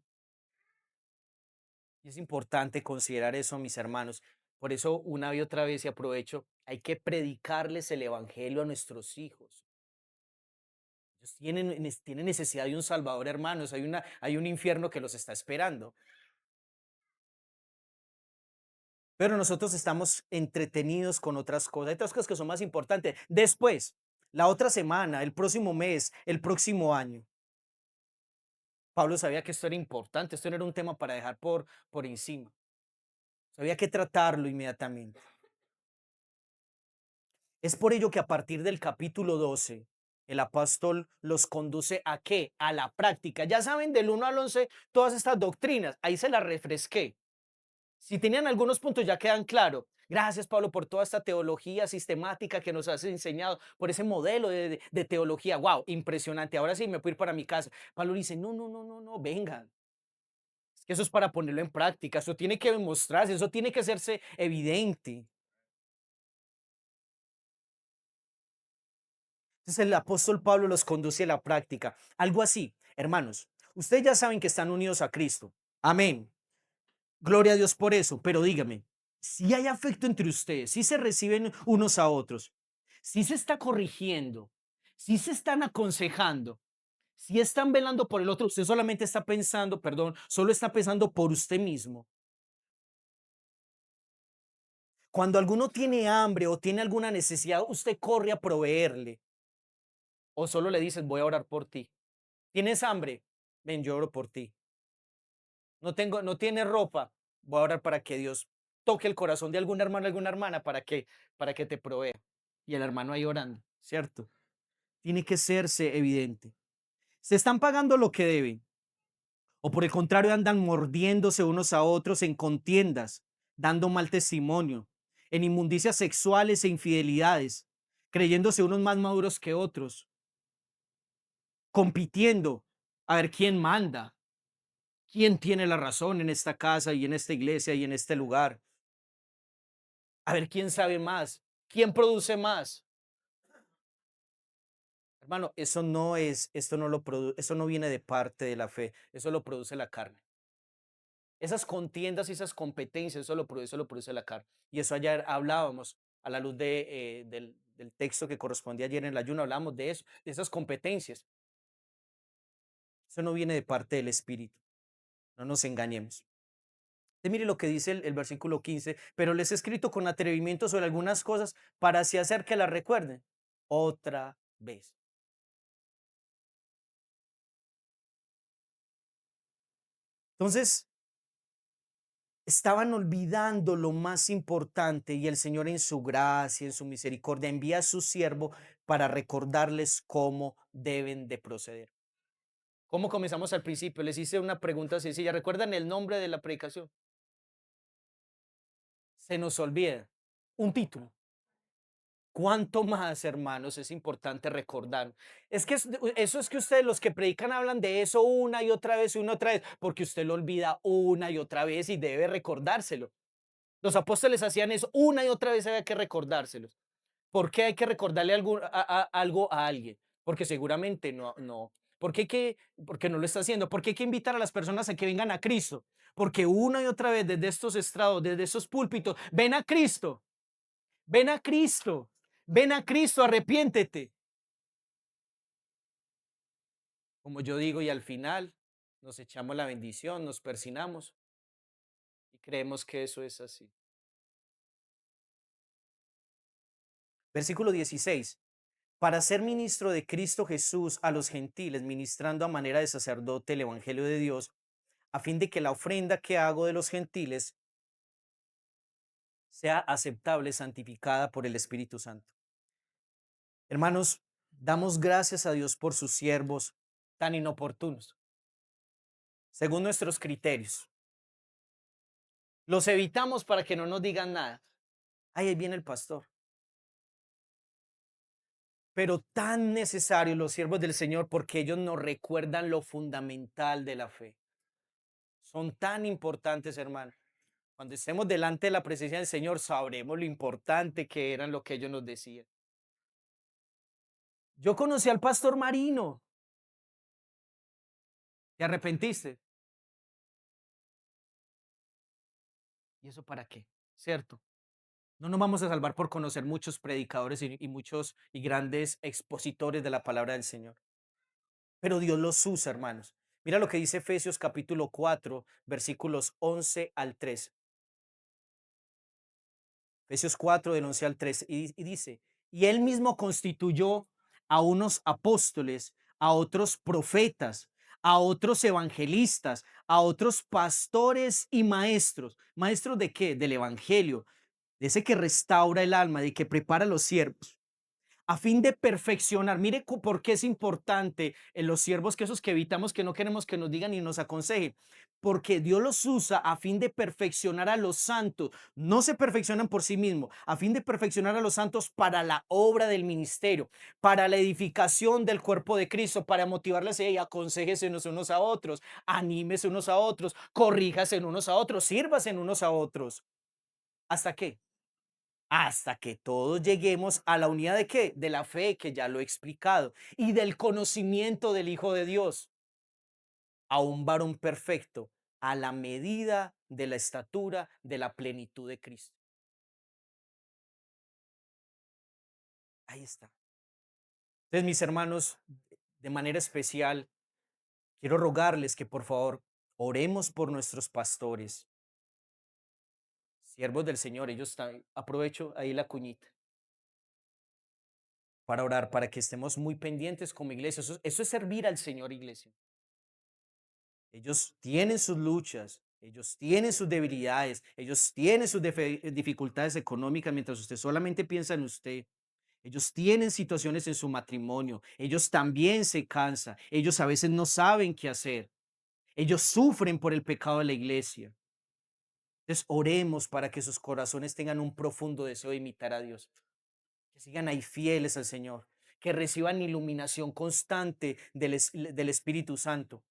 Y es importante considerar eso, mis hermanos. Por eso, una y otra vez, y aprovecho, hay que predicarles el evangelio a nuestros hijos. Ellos tienen necesidad de un Salvador, hermanos. Hay un infierno que los está esperando. Pero nosotros estamos entretenidos con otras cosas. Hay otras cosas que son más importantes. Después, la otra semana, el próximo mes, el próximo año. Pablo sabía que esto era importante, esto no era un tema para dejar por encima. Había que tratarlo inmediatamente. Es por ello que a partir del capítulo 12, el apóstol los conduce a qué? A la práctica. Ya saben, del 1 al 11, todas estas doctrinas. Ahí se las refresqué. Si tenían algunos puntos ya quedan claros. Gracias, Pablo, por toda esta teología sistemática que nos has enseñado, por ese modelo de teología. Wow, impresionante. Ahora sí me puedo ir para mi casa. Pablo dice, no, no, no, no, no, vengan. Es que eso es para ponerlo en práctica. Eso tiene que demostrarse, eso tiene que hacerse evidente. Entonces el apóstol Pablo los conduce a la práctica. Algo así, hermanos, ustedes ya saben que están unidos a Cristo. Amén. Gloria a Dios por eso, pero dígame, si hay afecto entre ustedes, si se reciben unos a otros, si se está corrigiendo, si se están aconsejando, Si están velando por el otro, usted solamente está pensando, perdón, solo está pensando por usted mismo. Cuando alguno tiene hambre o tiene alguna necesidad, usted corre a proveerle. O solo le dices, voy a orar por ti. ¿Tienes hambre? Ven, yo oro por ti. No tienes ropa. Voy a orar para que Dios toque el corazón de algún hermano, alguna hermana para que te provea. Y el hermano ahí orando, ¿cierto? Tiene que serse evidente. Se están pagando lo que deben. O por el contrario, andan mordiéndose unos a otros en contiendas, dando mal testimonio, en inmundicias sexuales e infidelidades, creyéndose unos más maduros que otros, compitiendo a ver quién manda, quién tiene la razón en esta casa y en esta iglesia y en este lugar, a ver quién sabe más, quién produce más. Hermano, eso no es, esto no lo eso no viene de parte de la fe, eso lo produce la carne. Esas contiendas y esas competencias, eso lo produce la carne. Y eso ayer hablábamos a la luz del texto que correspondía ayer en el ayuno, hablábamos de eso, de esas competencias. Eso no viene de parte del Espíritu, no nos engañemos. Mire lo que dice el versículo 15, pero les he escrito con atrevimiento sobre algunas cosas para así hacer que las recuerden otra vez. Entonces, estaban olvidando lo más importante y el Señor en su gracia, en su misericordia, envía a su siervo para recordarles cómo deben de proceder. ¿Cómo comenzamos al principio? Les hice una pregunta sencilla. ¿Recuerdan el nombre de la predicación? Se nos olvida. Un título. ¿Cuánto más, hermanos, es importante recordar? Es que eso es que ustedes, los que predican, hablan de eso una y otra vez, porque usted lo olvida una y otra vez y debe recordárselo. Los apóstoles hacían eso una y otra vez, había que recordárselos. ¿Por qué hay que recordarle algo a alguien? Porque seguramente no. ¿Por qué porque no lo está haciendo? ¿Por qué hay que invitar a las personas a que vengan a Cristo? Porque una y otra vez desde estos estrados, desde esos púlpitos, ven a Cristo, ven a Cristo, ven a Cristo, arrepiéntete. Como yo digo, y al final nos echamos la bendición, nos persinamos y creemos que eso es así. Versículo 16. Para ser ministro de Cristo Jesús a los gentiles, ministrando a manera de sacerdote el Evangelio de Dios, a fin de que la ofrenda que hago de los gentiles sea aceptable, santificada por el Espíritu Santo. Hermanos, damos gracias a Dios por sus siervos tan inoportunos, según nuestros criterios. Los evitamos para que no nos digan nada. Ay, ahí viene el pastor. Pero tan necesarios los siervos del Señor porque ellos nos recuerdan lo fundamental de la fe. Son tan importantes, hermano. Cuando estemos delante de la presencia del Señor, sabremos lo importante que eran lo que ellos nos decían. Yo conocí al pastor Marino. ¿Te arrepentiste? ¿Y eso para qué? ¿Cierto? No nos vamos a salvar por conocer muchos predicadores y muchos y grandes expositores de la palabra del Señor. Pero Dios los usa, hermanos. Mira lo que dice Efesios capítulo 4, versículos 11 al 13. Efesios 4, del 11 al 13. Y dice, y él mismo constituyó a unos apóstoles, a otros profetas, a otros evangelistas, a otros pastores y maestros. ¿Maestros de qué? Del evangelio, de ese que restaura el alma, de que prepara a los siervos a fin de perfeccionar. Mire por qué es importante en los siervos que esos que evitamos, que no queremos que nos digan y nos aconsejen, porque Dios los usa a fin de perfeccionar a los santos. No se perfeccionan por sí mismos, a fin de perfeccionar a los santos para la obra del ministerio, para la edificación del cuerpo de Cristo, para motivarles y aconséjense unos a otros, anímese unos a otros, corríjase unos a otros, sírvase unos a otros. ¿Hasta qué? Hasta que todos lleguemos a la unidad de qué? De la fe, que ya lo he explicado, y del conocimiento del Hijo de Dios, a un varón perfecto, a la medida de la estatura de la plenitud de Cristo. Ahí está. Entonces, mis hermanos, De manera especial, quiero rogarles que por favor oremos por nuestros pastores, siervos del Señor. Ellos están, aprovecho ahí la cuñita para orar, para que estemos muy pendientes como iglesia. Eso es servir al Señor, iglesia. Ellos tienen sus luchas, ellos tienen sus debilidades, ellos tienen sus dificultades económicas mientras usted solamente piensa en usted. Ellos tienen situaciones en su matrimonio, ellos también se cansan, ellos a veces no saben qué hacer, ellos sufren por el pecado de la iglesia. Entonces oremos para que sus corazones tengan un profundo deseo de imitar a Dios, que sigan ahí fieles al Señor, que reciban iluminación constante del Espíritu Santo,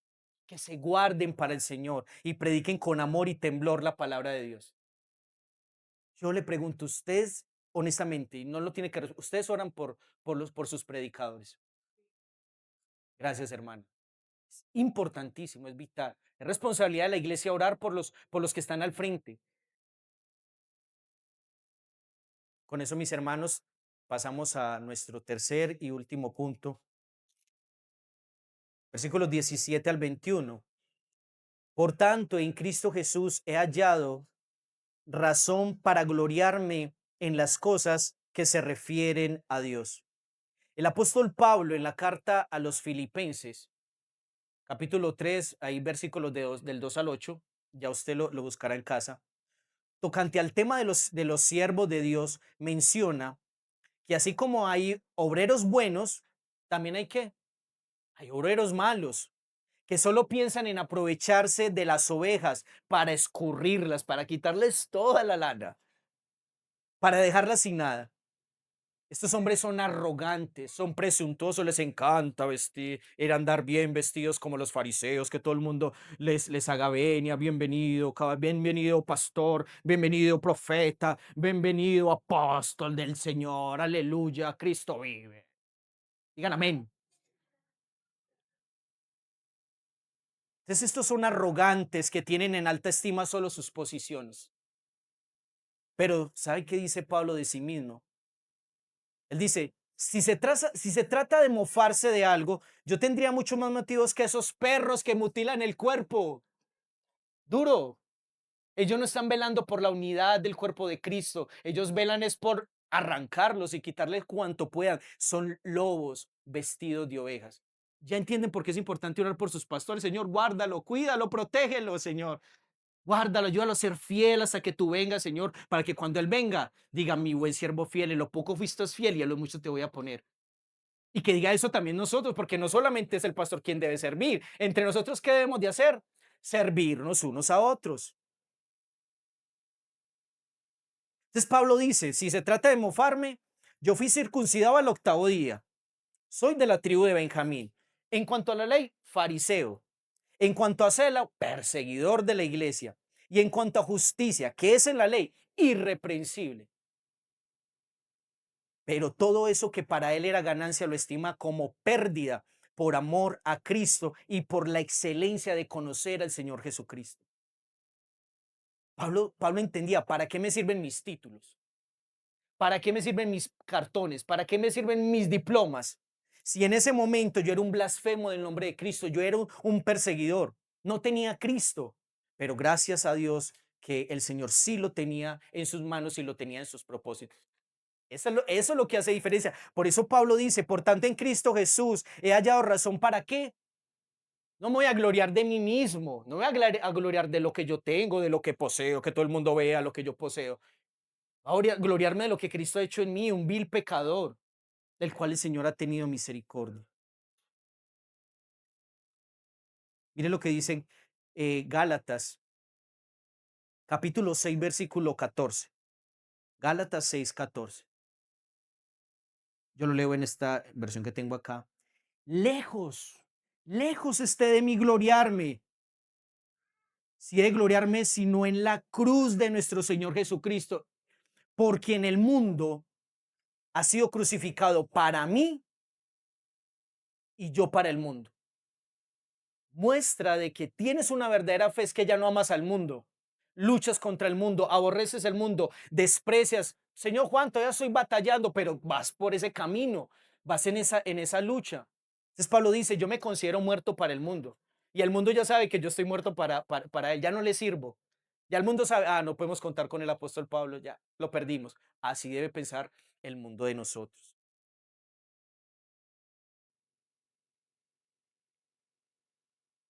que se guarden para el Señor y prediquen con amor y temblor la palabra de Dios. Yo le pregunto, ustedes, honestamente, y no lo tiene que, ustedes oran por sus predicadores. Gracias, hermano. Es importantísimo, es vital. Es responsabilidad de la iglesia orar por los que están al frente. Con eso, mis hermanos, pasamos a nuestro tercer y último punto, versículos 17 al 21. Por tanto, en Cristo Jesús he hallado razón para gloriarme en las cosas que se refieren a Dios. El apóstol Pablo en la carta a los Filipenses, capítulo 3, ahí versículos del 2 al 8, ya usted lo buscará en casa, tocante al tema de los siervos de Dios, menciona que así como hay obreros buenos, también hay obreros malos, que solo piensan en aprovecharse de las ovejas para escurrirlas, para quitarles toda la lana, para dejarlas sin nada. Estos hombres son arrogantes, son presuntuosos, les encanta vestir, ir a andar bien vestidos como los fariseos, que todo el mundo les haga venia, bienvenido, bienvenido pastor, bienvenido profeta, bienvenido apóstol del Señor, aleluya, Cristo vive. Digan amén. Entonces estos son arrogantes que tienen en alta estima solo sus posiciones. Pero ¿sabe qué dice Pablo de sí mismo? Él dice, si se trata de mofarse de algo, yo tendría mucho más motivos que esos perros que mutilan el cuerpo. Duro. Ellos no están velando por la unidad del cuerpo de Cristo. Ellos velan es por arrancarlos y quitarles cuanto puedan. Son lobos vestidos de ovejas. Ya entienden por qué es importante orar por sus pastores. Señor, guárdalo, cuídalo, protégelo, Señor. Guárdalo, ayúdalo a ser fiel hasta que tú vengas, Señor, para que cuando Él venga, diga, mi buen siervo fiel, en lo poco fuiste fiel y a lo mucho te voy a poner. Y que diga eso también nosotros, porque no solamente es el pastor quien debe servir. Entre nosotros, ¿qué debemos de hacer? Servirnos unos a otros. Entonces Pablo dice, si se trata de mofarme, yo fui circuncidado al octavo día. Soy de la tribu de Benjamín. En cuanto a la ley, fariseo. En cuanto a celo, perseguidor de la iglesia. Y en cuanto a justicia, que es en la ley, irreprensible. Pero todo eso que para él era ganancia lo estima como pérdida por amor a Cristo y por la excelencia de conocer al Señor Jesucristo. Pablo entendía, ¿para qué me sirven mis títulos? ¿Para qué me sirven mis cartones? ¿Para qué me sirven mis diplomas? Si en ese momento yo era un blasfemo del nombre de Cristo, yo era un perseguidor, no tenía a Cristo, pero gracias a Dios que el Señor sí lo tenía en sus manos y lo tenía en sus propósitos. Eso es lo que hace diferencia. Por eso Pablo dice, por tanto en Cristo Jesús he hallado razón para qué. No me voy a gloriar de mí mismo, no me voy a gloriar de lo que yo tengo, de lo que poseo, que todo el mundo vea lo que yo poseo. Ahora gloriarme de lo que Cristo ha hecho en mí, un vil pecador, del cual el Señor ha tenido misericordia. Mire lo que dicen Gálatas, capítulo 6, versículo 14. Gálatas 6, 14. Yo lo leo en esta versión que tengo acá. Lejos, lejos esté de mí gloriarme. Si he de gloriarme, sino en la cruz de nuestro Señor Jesucristo, porque en el mundo ha sido crucificado para mí y yo para el mundo. Muestra de que tienes una verdadera fe es que ya no amas al mundo, luchas contra el mundo, aborreces el mundo, desprecias. Señor Juan, todavía estoy batallando, pero vas por ese camino, vas en esa lucha. Entonces Pablo dice, yo me considero muerto para el mundo. Y el mundo ya sabe que yo estoy muerto para él, ya no le sirvo. Ya el mundo sabe, no podemos contar con el apóstol Pablo, ya lo perdimos. Así debe pensar el mundo de nosotros.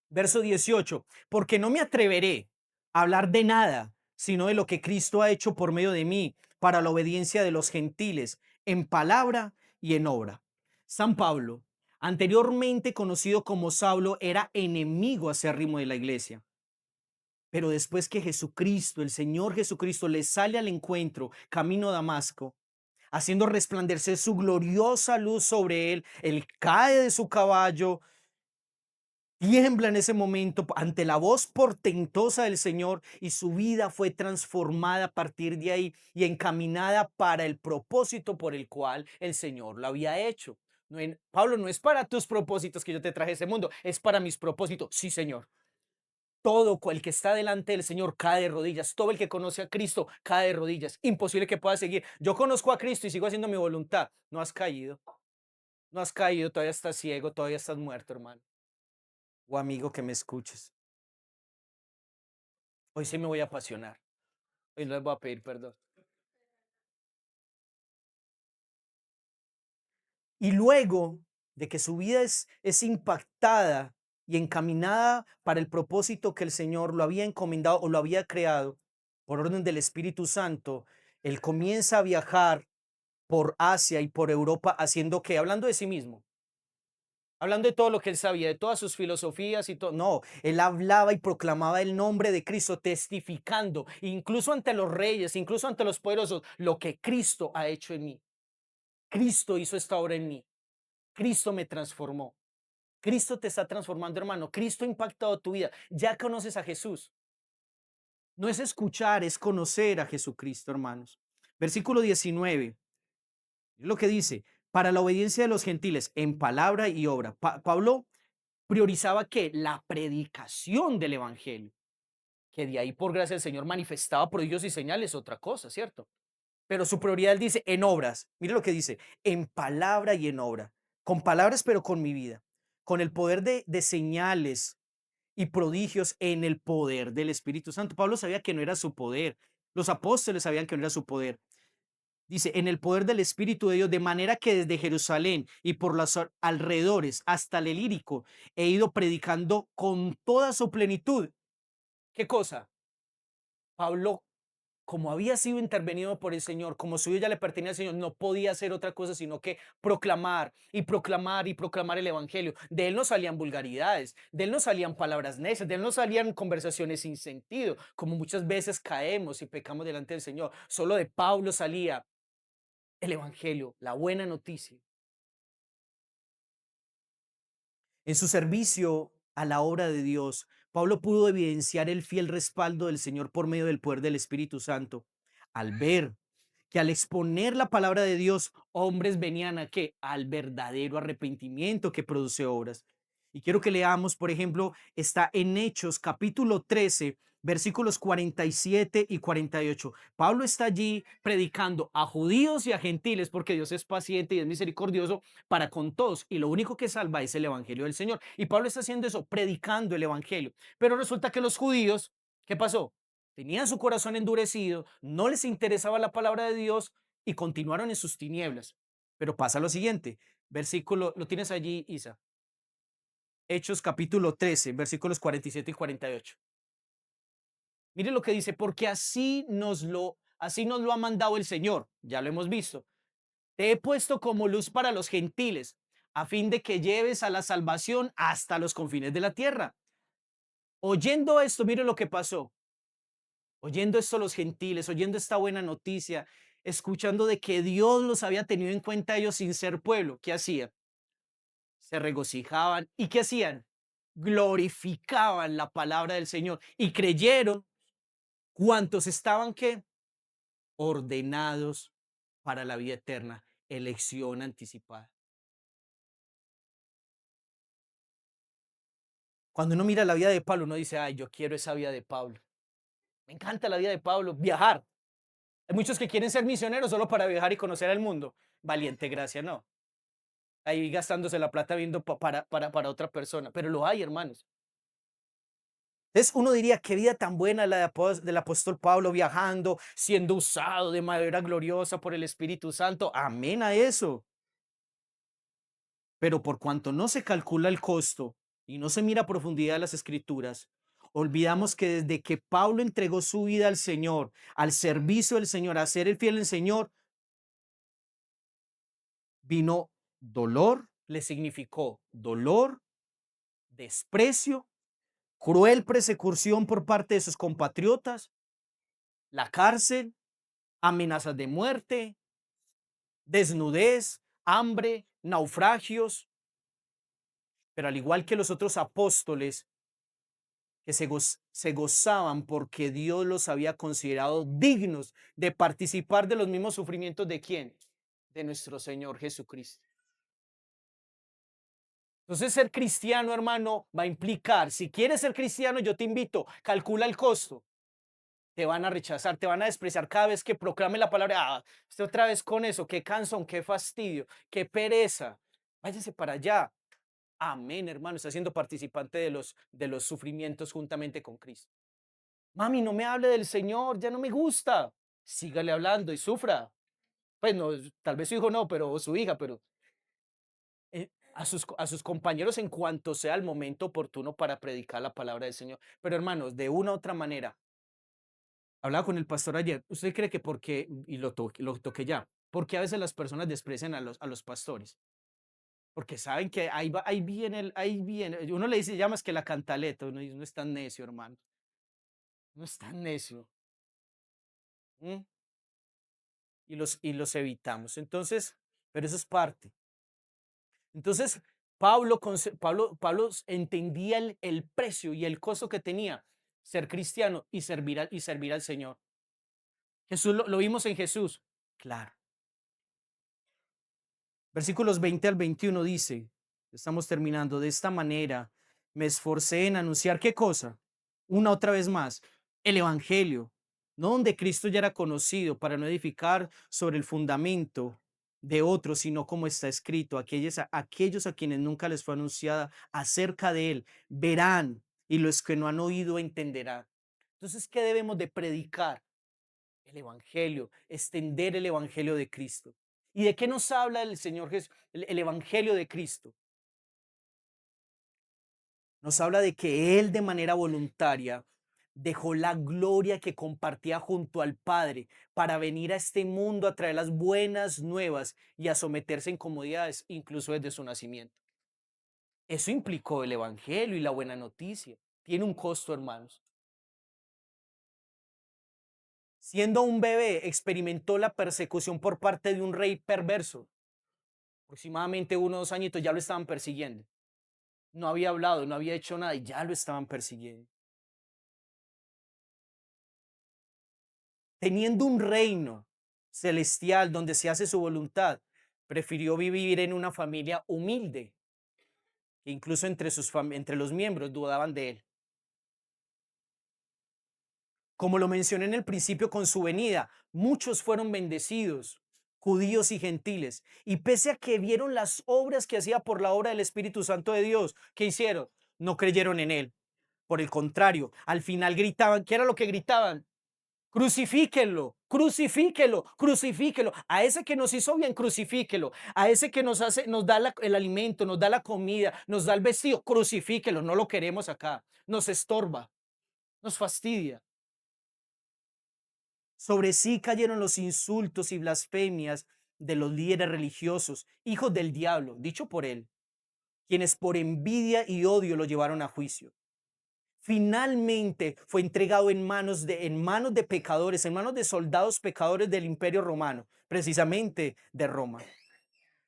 Verso 18, porque no me atreveré a hablar de nada, sino de lo que Cristo ha hecho por medio de mí para la obediencia de los gentiles, en palabra y en obra. San Pablo, anteriormente conocido como Saulo, era enemigo acérrimo de la iglesia. Pero después que Jesucristo, el Señor Jesucristo, le sale al encuentro camino a Damasco, haciendo resplandecer su gloriosa luz sobre él, él cae de su caballo, tiembla en ese momento ante la voz portentosa del Señor y su vida fue transformada a partir de ahí y encaminada para el propósito por el cual el Señor lo había hecho. Pablo, no es para tus propósitos que yo te traje a ese mundo, es para mis propósitos. Sí, Señor. Todo el que está delante del Señor cae de rodillas. Todo el que conoce a Cristo cae de rodillas. Imposible que pueda seguir. Yo conozco a Cristo y sigo haciendo mi voluntad. No has caído. No has caído. Todavía estás ciego. Todavía estás muerto, hermano. O amigo que me escuches. Hoy sí me voy a apasionar. Hoy no les voy a pedir perdón. Y luego de que su vida es impactada y encaminada para el propósito que el Señor lo había encomendado o lo había creado por orden del Espíritu Santo, él comienza a viajar por Asia y por Europa haciendo que, hablando de sí mismo, hablando de todo lo que él sabía, de todas sus filosofías y todo. No, él hablaba y proclamaba el nombre de Cristo, testificando, incluso ante los reyes, incluso ante los poderosos, lo que Cristo ha hecho en mí. Cristo hizo esta obra en mí. Cristo me transformó. Cristo te está transformando, hermano. Cristo ha impactado tu vida. Ya conoces a Jesús. No es escuchar, es conocer a Jesucristo, hermanos. Versículo 19. Lo que dice, para la obediencia de los gentiles en palabra y obra. Pablo priorizaba que la predicación del evangelio, que de ahí por gracia del Señor manifestaba prodigios y señales, otra cosa, ¿cierto? Pero su prioridad él dice en obras. Mire lo que dice, en palabra y en obra. Con palabras, pero con mi vida. Con el poder de señales y prodigios en el poder del Espíritu Santo. Pablo sabía que no era su poder. Los apóstoles sabían que no era su poder. Dice, en el poder del Espíritu de Dios, de manera que desde Jerusalén y por los alrededores hasta el Ilírico he ido predicando con toda su plenitud. ¿Qué cosa? Pablo, como había sido intervenido por el Señor, como su vida ya le pertenecía al Señor, no podía hacer otra cosa sino que proclamar y proclamar y proclamar el Evangelio. De él no salían vulgaridades, de él no salían palabras necias, de él no salían conversaciones sin sentido, como muchas veces caemos y pecamos delante del Señor. Solo de Pablo salía el Evangelio, la buena noticia. En su servicio a la obra de Dios, Pablo pudo evidenciar el fiel respaldo del Señor por medio del poder del Espíritu Santo. Al ver que al exponer la palabra de Dios, hombres venían a qué? Al verdadero arrepentimiento que produce obras. Y quiero que leamos, por ejemplo, está en Hechos capítulo 13, versículos 47 y 48. Pablo está allí predicando a judíos y a gentiles porque Dios es paciente y es misericordioso para con todos y lo único que salva es el evangelio del Señor. Y Pablo está haciendo eso, predicando el evangelio. Pero resulta que los judíos, ¿qué pasó? Tenían su corazón endurecido, no les interesaba la palabra de Dios y continuaron en sus tinieblas. Pero pasa lo siguiente, versículo, lo tienes allí, Isa. Hechos capítulo 13, versículos 47 y 48. Mire lo que dice, porque así nos lo ha mandado el Señor, ya lo hemos visto. Te he puesto como luz para los gentiles, a fin de que lleves a la salvación hasta los confines de la tierra. Oyendo esto, mire lo que pasó. Oyendo esto los gentiles, oyendo esta buena noticia, escuchando de que Dios los había tenido en cuenta a ellos sin ser pueblo, ¿qué hacían? Se regocijaban. ¿Y qué hacían? Glorificaban la palabra del Señor y creyeron cuantos estaban que ordenados para la vida eterna, elección anticipada. Cuando uno mira la vida de Pablo, uno dice, ay, yo quiero esa vida de Pablo. Me encanta la vida de Pablo, viajar. Hay muchos que quieren ser misioneros solo para viajar y conocer el mundo. Valiente gracia, no. ahí gastándose la plata viendo para otra persona, pero lo hay, hermanos. Entonces uno diría, qué vida tan buena la del apóstol Pablo viajando, siendo usado de manera gloriosa por el Espíritu Santo. Amén a eso. Pero por cuanto no se calcula el costo y no se mira a profundidad de las escrituras, olvidamos que desde que Pablo entregó su vida al Señor, al servicio del Señor, a ser el fiel del Señor, vino dolor, le significó dolor, desprecio, cruel persecución por parte de sus compatriotas, la cárcel, amenazas de muerte, desnudez, hambre, naufragios, pero al igual que los otros apóstoles que se gozaban porque Dios los había considerado dignos de participar de los mismos sufrimientos de quién, de nuestro Señor Jesucristo. Entonces ser cristiano, hermano, va a implicar, si quieres ser cristiano, yo te invito, calcula el costo. Te van a rechazar, te van a despreciar cada vez que proclame la palabra. Ah, usted otra vez con eso, qué cansón, qué fastidio, qué pereza. Váyase para allá. Amén, hermano, está siendo participante de los sufrimientos juntamente con Cristo. Mami, no me hable del Señor, ya no me gusta. Sígale hablando y sufra. Pues no, tal vez su hijo no, pero o su hija, pero a sus compañeros en cuanto sea el momento oportuno para predicar la palabra del Señor. Pero hermanos, de una u otra manera, hablaba con el pastor ayer. ¿Usted cree que porque, y lo toqué ya, porque a veces las personas desprecian a los pastores? Porque saben que ahí viene, uno le dice, llamas que la cantaleta, uno dice, no es tan necio, hermano, no es tan necio. ¿Mm? Y los evitamos. Entonces, pero eso es parte. Entonces, Pablo entendía el precio y el costo que tenía ser cristiano y servir al Señor. Jesús lo vimos en Jesús. Claro. Versículos 20 al 21 dice, estamos terminando, de esta manera me esforcé en anunciar qué cosa, una otra vez más, el Evangelio, no donde Cristo ya era conocido para no edificar sobre el fundamento de otros, sino como está escrito, aquellos a quienes nunca les fue anunciada acerca de él, verán y los que no han oído entenderán. Entonces, ¿qué debemos de predicar? El Evangelio, extender el Evangelio de Cristo. ¿Y de qué nos habla el Señor Jesús? El Evangelio de Cristo. Nos habla de que Él de manera voluntaria dejó la gloria que compartía junto al Padre para venir a este mundo a traer las buenas nuevas y a someterse en comodidades, incluso desde su nacimiento. Eso implicó el Evangelio y la buena noticia. Tiene un costo, hermanos. Siendo un bebé, experimentó la persecución por parte de un rey perverso. Aproximadamente 1 o 2 añitos ya lo estaban persiguiendo. No había hablado, no había hecho nada y ya lo estaban persiguiendo. Teniendo un reino celestial donde se hace su voluntad, prefirió vivir en una familia humilde, que incluso entre los miembros dudaban de él. Como lo mencioné en el principio con su venida, muchos fueron bendecidos, judíos y gentiles, y pese a que vieron las obras que hacía por la obra del Espíritu Santo de Dios, ¿qué hicieron? No creyeron en él. Por el contrario, al final gritaban, ¿qué era lo que gritaban? Crucifíquenlo, crucifíquenlo, crucifíquenlo. A ese que nos hizo bien, crucifíquenlo. A ese que nos hace, nos da el alimento, nos da la comida, nos da el vestido, crucifíquenlo. No lo queremos acá. Nos estorba, nos fastidia. Sobre sí cayeron los insultos y blasfemias de los líderes religiosos, hijos del diablo, dicho por él, quienes por envidia y odio lo llevaron a juicio. Finalmente fue entregado en manos de pecadores, en manos de soldados pecadores del Imperio Romano, precisamente de Roma,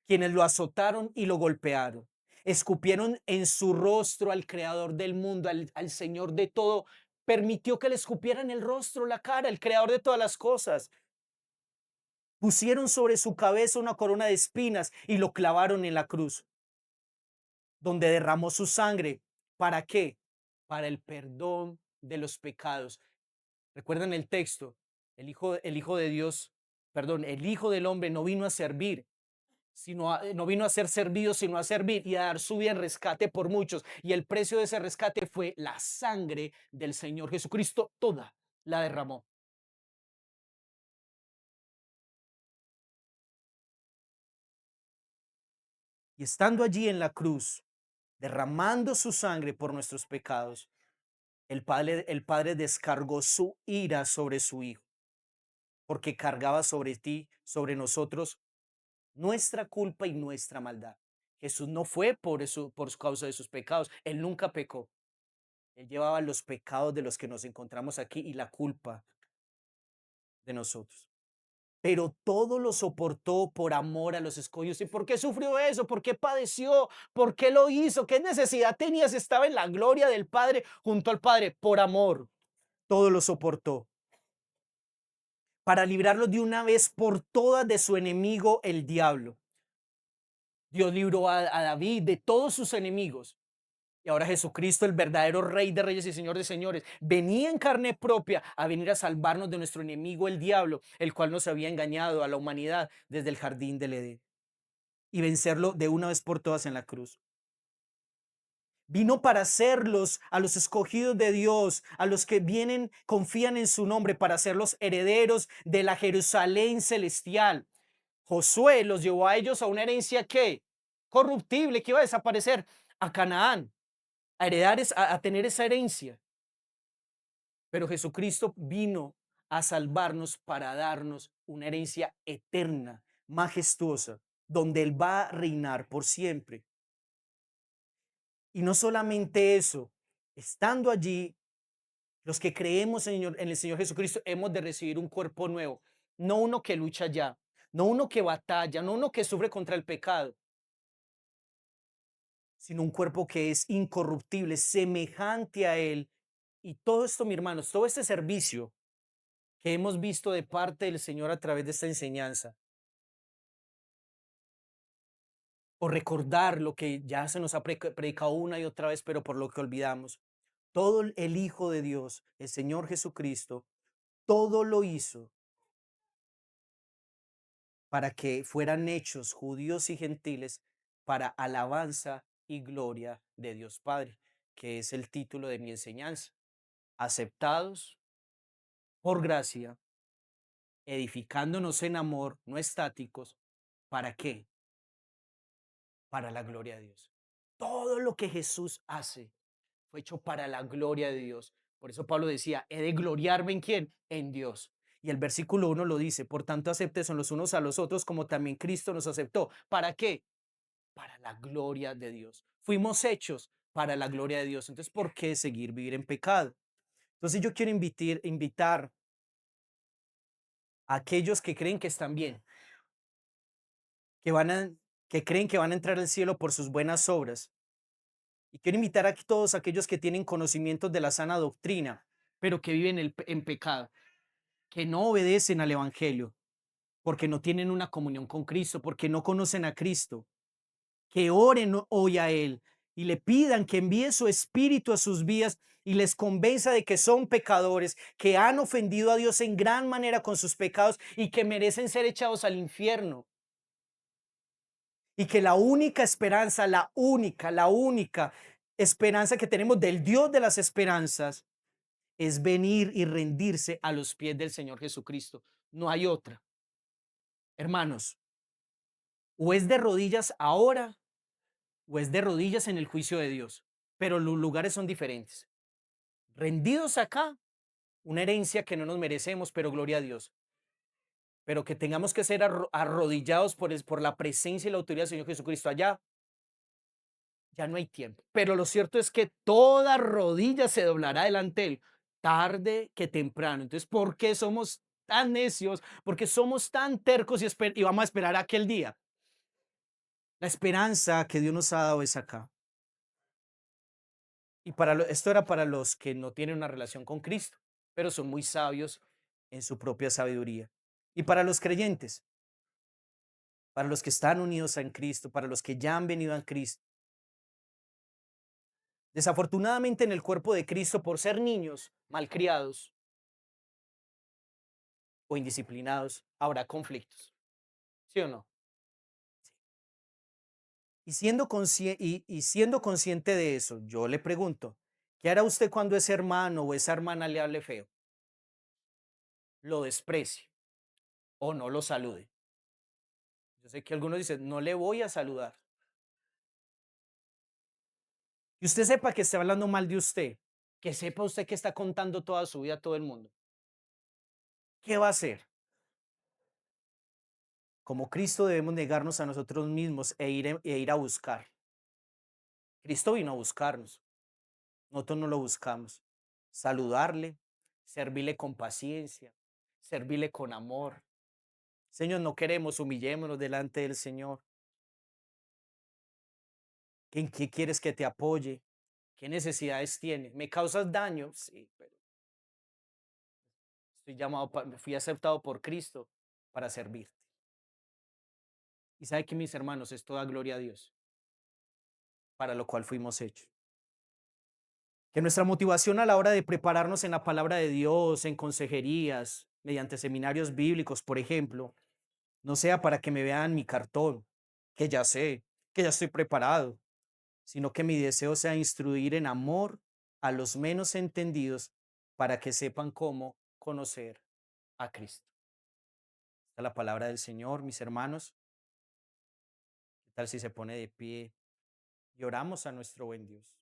quienes lo azotaron y lo golpearon. Escupieron en su rostro al creador del mundo, al Señor de todo. Permitió que le escupieran el rostro, la cara, el creador de todas las cosas. Pusieron sobre su cabeza una corona de espinas y lo clavaron en la cruz, donde derramó su sangre. ¿Para qué? Para el perdón de los pecados. Recuerden el texto, el Hijo de Dios, perdón, el Hijo del Hombre no vino a servir, sino no vino a ser servido, sino a servir y a dar su vida en rescate por muchos. Y el precio de ese rescate fue la sangre del Señor Jesucristo, toda la derramó. Y estando allí en la cruz, derramando su sangre por nuestros pecados, el Padre descargó su ira sobre su Hijo, porque cargaba sobre ti, sobre nosotros, nuestra culpa y nuestra maldad. Jesús no fue por eso, por causa de sus pecados. Él nunca pecó. Él llevaba los pecados de los que nos encontramos aquí y la culpa de nosotros. Pero todo lo soportó por amor a los escogidos. ¿Y por qué sufrió eso? ¿Por qué padeció? ¿Por qué lo hizo? ¿Qué necesidad tenía si estaba en la gloria del Padre junto al Padre? Por amor. Todo lo soportó. Para librarlo de una vez por todas de su enemigo, el diablo. Dios libró a David de todos sus enemigos. Y ahora Jesucristo, el verdadero Rey de Reyes y Señor de Señores, venía en carne propia a venir a salvarnos de nuestro enemigo, el diablo, el cual nos había engañado a la humanidad desde el jardín del Edén, y vencerlo de una vez por todas en la cruz. Vino para hacerlos a los escogidos de Dios, a los que vienen, confían en su nombre, para ser los herederos de la Jerusalén celestial. Josué los llevó a ellos a una herencia que corruptible, que iba a desaparecer, a Canaán, a heredar, a tener esa herencia. Pero Jesucristo vino a salvarnos para darnos una herencia eterna, majestuosa, donde Él va a reinar por siempre. Y no solamente eso, estando allí, los que creemos en el Señor Jesucristo hemos de recibir un cuerpo nuevo, no uno que lucha ya, no uno que batalla, no uno que sufre contra el pecado, sino un cuerpo que es incorruptible, semejante a Él. Y todo esto, mi hermanos, todo este servicio que hemos visto de parte del Señor a través de esta enseñanza, o recordar lo que ya se nos ha predicado una y otra vez, pero por lo que olvidamos, todo el Hijo de Dios, el Señor Jesucristo, todo lo hizo para que fueran hechos judíos y gentiles para alabanza y gloria de Dios Padre, que es el título de mi enseñanza. Aceptados por gracia, edificándonos en amor, no estáticos. ¿Para qué? Para la gloria de Dios. Todo lo que Jesús hace fue hecho para la gloria de Dios. Por eso Pablo decía, he de gloriarme en quién? En Dios. Y el versículo 1 lo dice, por tanto acepten los unos a los otros como también Cristo nos aceptó. ¿Para qué? Para la gloria de Dios. Fuimos hechos para la gloria de Dios. Entonces, ¿por qué seguir vivir en pecado? Entonces yo quiero invitar a aquellos que creen que están bien, que van a, que creen que van a entrar al cielo por sus buenas obras. Y quiero invitar a todos aquellos que tienen conocimientos de la sana doctrina, pero que viven en pecado, que no obedecen al Evangelio, porque no tienen una comunión con Cristo, porque no conocen a Cristo, que oren hoy a Él y le pidan que envíe su espíritu a sus vidas y les convenza de que son pecadores, que han ofendido a Dios en gran manera con sus pecados y que merecen ser echados al infierno. Y que la única esperanza, la única esperanza que tenemos del Dios de las esperanzas es venir y rendirse a los pies del Señor Jesucristo. No hay otra. Hermanos, o es de rodillas ahora o es de rodillas en el juicio de Dios, pero los lugares son diferentes. Rendidos acá, una herencia que no nos merecemos, pero gloria a Dios. Pero que tengamos que ser arrodillados por la presencia y la autoridad del Señor Jesucristo allá, ya no hay tiempo. Pero lo cierto es que toda rodilla se doblará delante de Él, tarde que temprano. Entonces, ¿por qué somos tan necios? ¿Por qué somos tan tercos y vamos a esperar a aquel día? La esperanza que Dios nos ha dado es acá. Y esto era para los que no tienen una relación con Cristo, pero son muy sabios en su propia sabiduría. Y para los creyentes, para los que están unidos en Cristo, para los que ya han venido a Cristo. Desafortunadamente en el cuerpo de Cristo, por ser niños malcriados o indisciplinados, habrá conflictos. ¿Sí o no? Y siendo consciente de eso, yo le pregunto, ¿qué hará usted cuando ese hermano o esa hermana le hable feo, lo desprecie o no lo salude? Yo sé que algunos dicen, no le voy a saludar. Y usted sepa que está hablando mal de usted, que sepa usted que está contando toda su vida a todo el mundo. ¿Qué va a hacer? Como Cristo debemos negarnos a nosotros mismos e ir a buscar. Cristo vino a buscarnos, nosotros no lo buscamos. Saludarle, servirle con paciencia, servirle con amor. Señor, no queremos, humillémonos delante del Señor. ¿En qué quieres que te apoye? ¿Qué necesidades tiene? ¿Me causas daño? Sí, pero estoy llamado, fui aceptado por Cristo para servirte. Y sabe que mis hermanos, es toda gloria a Dios, para lo cual fuimos hechos. Que nuestra motivación a la hora de prepararnos en la palabra de Dios, en consejerías, mediante seminarios bíblicos, por ejemplo, no sea para que me vean mi cartón, que ya sé, que ya estoy preparado, sino que mi deseo sea instruir en amor a los menos entendidos para que sepan cómo conocer a Cristo. Esta es la palabra del Señor, mis hermanos. ¿Qué tal si se pone de pie y oramos a nuestro buen Dios?